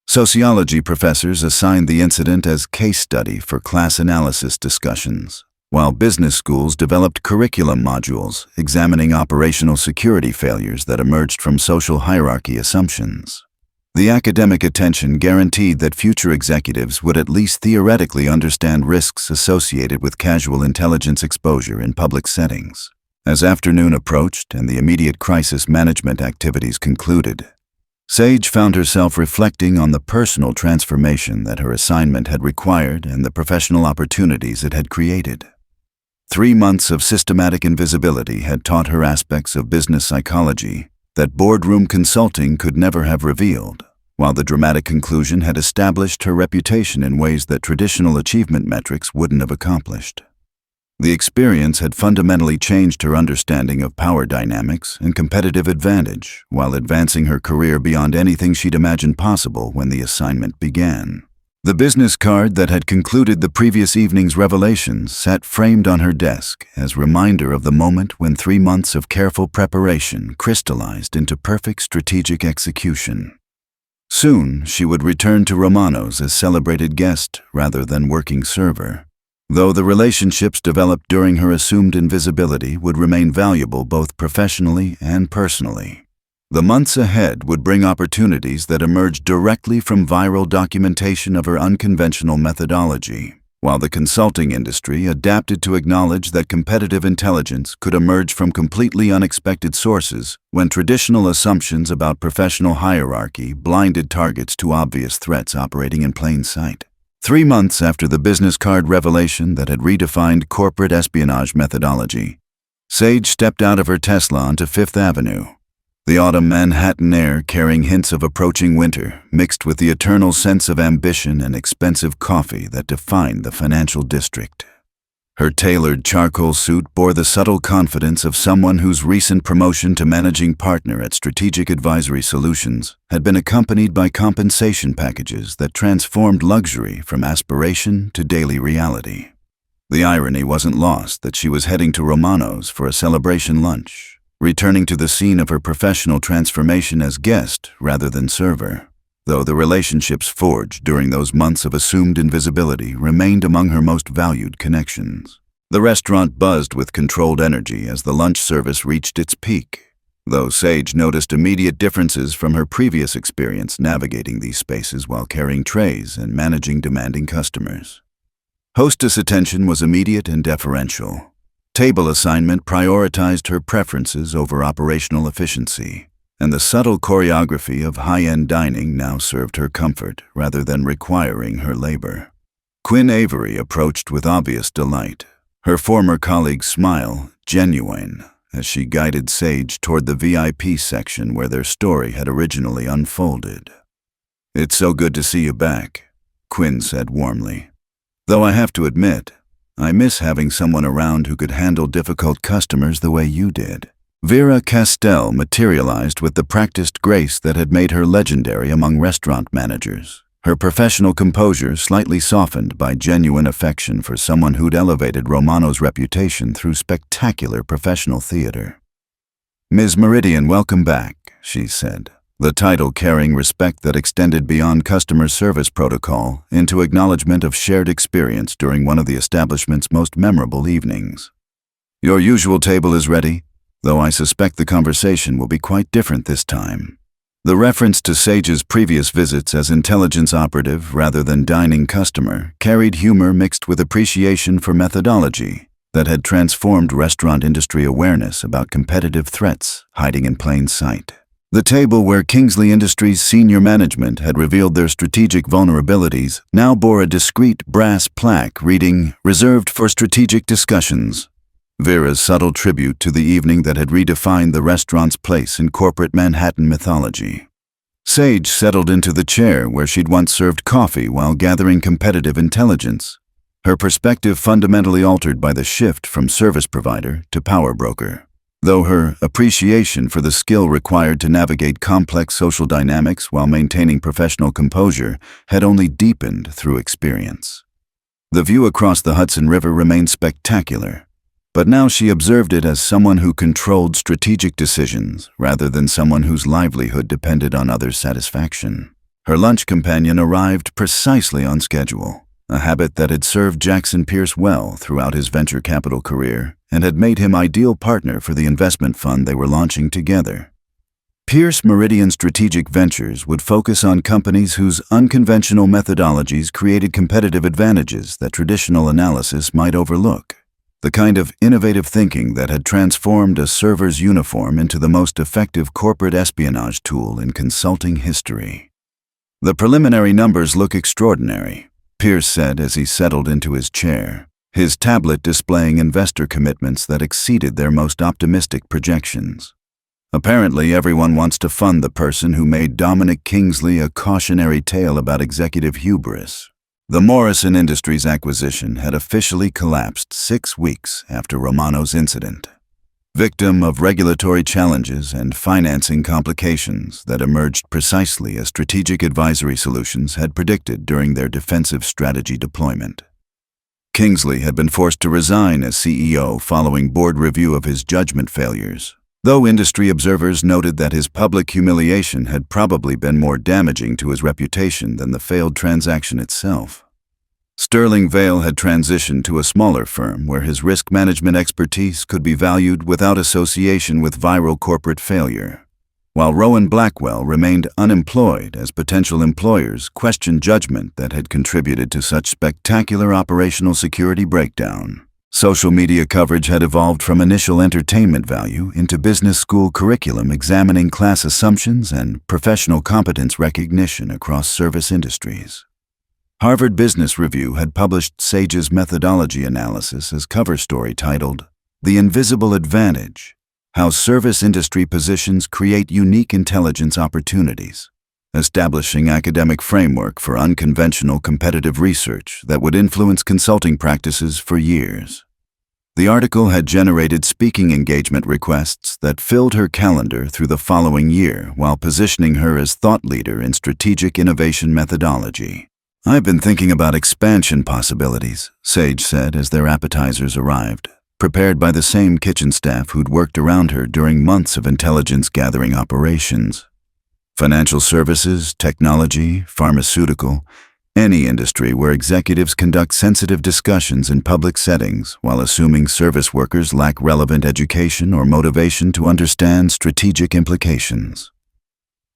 Sociology professors assigned the incident as case study for class analysis discussions, while business schools developed curriculum modules examining operational security failures that emerged from social hierarchy assumptions. The academic attention guaranteed that future executives would at least theoretically understand risks associated with casual intelligence exposure in public settings. As afternoon approached and the immediate crisis management activities concluded, Sage found herself reflecting on the personal transformation that her assignment had required and the professional opportunities it had created. 3 months of systematic invisibility had taught her aspects of business psychology that boardroom consulting could never have revealed, while the dramatic conclusion had established her reputation in ways that traditional achievement metrics wouldn't have accomplished. The experience had fundamentally changed her understanding of power dynamics and competitive advantage, while advancing her career beyond anything she'd imagined possible when the assignment began. The business card that had concluded the previous evening's revelations sat framed on her desk as reminder of the moment when 3 months of careful preparation crystallized into perfect strategic execution. Soon, she would return to Romano's as celebrated guest rather than working server. though the relationships developed during her assumed invisibility would remain valuable both professionally and personally. The months ahead would bring opportunities that emerged directly from viral documentation of her unconventional methodology, while the consulting industry adapted to acknowledge that competitive intelligence could emerge from completely unexpected sources when traditional assumptions about professional hierarchy blinded targets to obvious threats operating in plain sight. 3 months after the business card revelation that had redefined corporate espionage methodology, Sage stepped out of her Tesla onto Fifth Avenue. The autumn Manhattan air carrying hints of approaching winter, mixed with the eternal sense of ambition and expensive coffee that defined the financial district. Her tailored charcoal suit bore the subtle confidence of someone whose recent promotion to managing partner at Strategic Advisory Solutions had been accompanied by compensation packages that transformed luxury from aspiration to daily reality. The irony wasn't lost that she was heading to Romano's for a celebration lunch, returning to the scene of her professional transformation as guest rather than server, though the relationships forged during those months of assumed invisibility remained among her most valued connections. The restaurant buzzed with controlled energy as the lunch service reached its peak, though Sage noticed immediate differences from her previous experience navigating these spaces while carrying trays and managing demanding customers. Hostess attention was immediate and deferential. Table assignment prioritized her preferences over operational efficiency, and the subtle choreography of high-end dining now served her comfort rather than requiring her labor. Quinn Avery approached with obvious delight, her former colleague's smile genuine as she guided Sage toward the VIP section where their story had originally unfolded. "It's so good to see you back," Quinn said warmly. "Though I have to admit, I miss having someone around who could handle difficult customers the way you did." Vera Castell materialized with the practiced grace that had made her legendary among restaurant managers, her professional composure slightly softened by genuine affection for someone who'd elevated Romano's reputation through spectacular professional theater. "Ms. Meridian, welcome back," she said, the title carrying respect that extended beyond customer service protocol into acknowledgement of shared experience during one of the establishment's most memorable evenings. "Your usual table is ready, though I suspect the conversation will be quite different this time." The reference to Sage's previous visits as intelligence operative rather than dining customer carried humor mixed with appreciation for methodology that had transformed restaurant industry awareness about competitive threats hiding in plain sight. The table where Kingsley Industries' senior management had revealed their strategic vulnerabilities now bore a discreet brass plaque reading, "Reserved for strategic discussions." Vera's subtle tribute to the evening that had redefined the restaurant's place in corporate Manhattan mythology. Sage settled into the chair where she'd once served coffee while gathering competitive intelligence, her perspective fundamentally altered by the shift from service provider to power broker, though her appreciation for the skill required to navigate complex social dynamics while maintaining professional composure had only deepened through experience. The view across the Hudson River remained spectacular, but now she observed it as someone who controlled strategic decisions rather than someone whose livelihood depended on others' satisfaction. Her lunch companion arrived precisely on schedule, a habit that had served Jackson Pierce well throughout his venture capital career and had made him ideal partner for the investment fund they were launching together. Pierce Meridian Strategic Ventures would focus on companies whose unconventional methodologies created competitive advantages that traditional analysis might overlook, the kind of innovative thinking that had transformed a server's uniform into the most effective corporate espionage tool in consulting history. "The preliminary numbers look extraordinary," Pierce said as he settled into his chair, his tablet displaying investor commitments that exceeded their most optimistic projections. "Apparently, everyone wants to fund the person who made Dominic Kingsley a cautionary tale about executive hubris." The Morrison Industries acquisition had officially collapsed 6 weeks after Romano's incident, victim of regulatory challenges and financing complications that emerged precisely as Strategic Advisory Solutions had predicted during their defensive strategy deployment. Kingsley had been forced to resign as CEO following board review of his judgment failures, though industry observers noted that his public humiliation had probably been more damaging to his reputation than the failed transaction itself. Sterling Vale had transitioned to a smaller firm where his risk management expertise could be valued without association with viral corporate failure, while Rowan Blackwell remained unemployed as potential employers questioned judgment that had contributed to such spectacular operational security breakdown. Social media coverage had evolved from initial entertainment value into business school curriculum examining class assumptions and professional competence recognition across service industries. Harvard Business Review had published Sage's methodology analysis as cover story titled, "The Invisible Advantage: How Service Industry Positions Create Unique Intelligence Opportunities," establishing academic framework for unconventional competitive research that would influence consulting practices for years. The article had generated speaking engagement requests that filled her calendar through the following year while positioning her as thought leader in strategic innovation methodology. "I've been thinking about expansion possibilities," Sage said as their appetizers arrived, prepared by the same kitchen staff who'd worked around her during months of intelligence-gathering operations. Financial services, technology, pharmaceutical, any industry where executives conduct sensitive discussions in public settings while assuming service workers lack relevant education or motivation to understand strategic implications.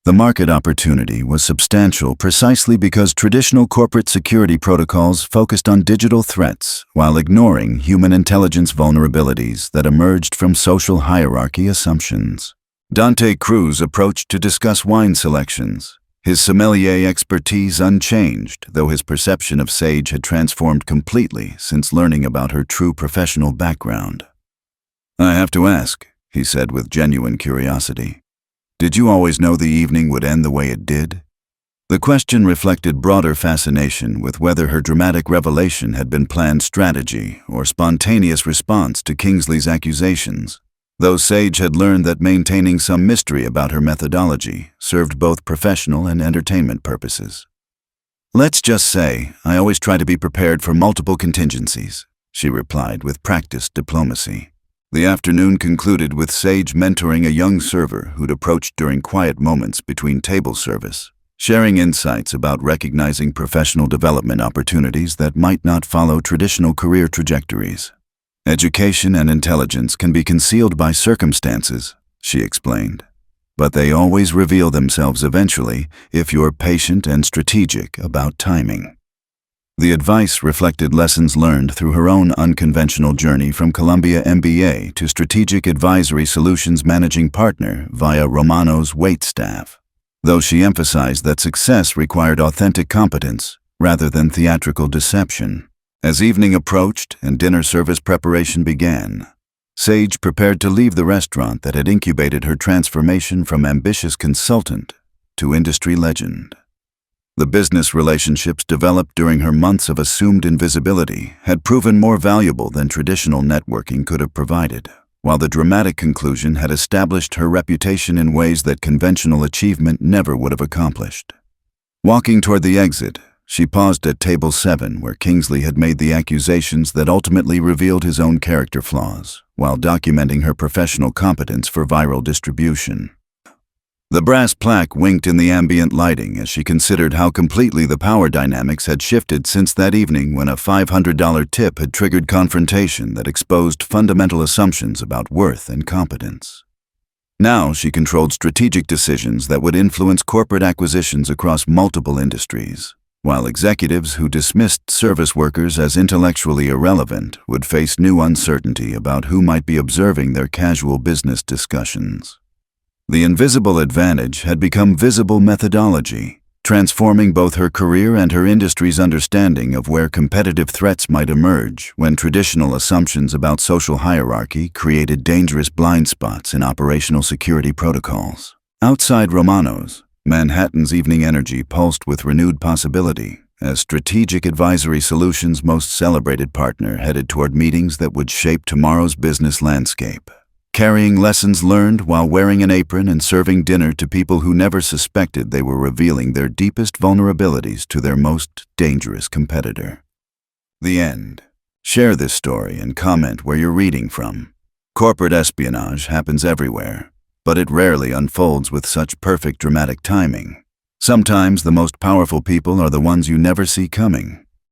The market opportunity was substantial precisely because traditional corporate security protocols focused on digital threats while ignoring human intelligence vulnerabilities that emerged from social hierarchy assumptions. Dante Cruz approached to discuss wine selections, his sommelier expertise unchanged, though his perception of Sage had transformed completely since learning about her true professional background. "I have to ask," he said with genuine curiosity, "did you always know the evening would end the way it did?" The question reflected broader fascination with whether her dramatic revelation had been planned strategy or spontaneous response to Kingsley's accusations, though Sage had learned that maintaining some mystery about her methodology served both professional and entertainment purposes. "Let's just say, I always try to be prepared for multiple contingencies," she replied with practiced diplomacy. The afternoon concluded with Sage mentoring a young server who'd approached during quiet moments between table service, sharing insights about recognizing professional development opportunities that might not follow traditional career trajectories. "Education and intelligence can be concealed by circumstances," she explained, "but they always reveal themselves eventually if you're patient and strategic about timing." The advice reflected lessons learned through her own unconventional journey from Columbia MBA to Strategic Advisory Solutions Managing Partner via Romano's wait staff, though she emphasized that success required authentic competence rather than theatrical deception. As evening approached and dinner service preparation began, Sage prepared to leave the restaurant that had incubated her transformation from ambitious consultant to industry legend. The business relationships developed during her months of assumed invisibility had proven more valuable than traditional networking could have provided, while the dramatic conclusion had established her reputation in ways that conventional achievement never would have accomplished. Walking toward the exit, she paused at table 7 where Kingsley had made the accusations that ultimately revealed his own character flaws, while documenting her professional competence for viral distribution. The brass plaque winked in the ambient lighting as she considered how completely the power dynamics had shifted since that evening when a $500 tip had triggered confrontation that exposed fundamental assumptions about worth and competence. Now she controlled strategic decisions that would influence corporate acquisitions across multiple industries, while executives who dismissed service workers as intellectually irrelevant would face new uncertainty about who might be observing their casual business discussions. The invisible advantage had become visible methodology, transforming both her career and her industry's understanding of where competitive threats might emerge when traditional assumptions about social hierarchy created dangerous blind spots in operational security protocols. Outside Romano's, Manhattan's evening energy pulsed with renewed possibility as Strategic Advisory Solutions' most celebrated partner headed toward meetings that would shape tomorrow's business landscape. Carrying lessons learned while wearing an apron and serving dinner to people who never suspected they were revealing their deepest vulnerabilities to their most dangerous competitor. The end. Share this story and comment where you're reading from. Corporate espionage happens everywhere, but it rarely unfolds with such perfect dramatic timing. Sometimes the most powerful people are the ones you never see coming.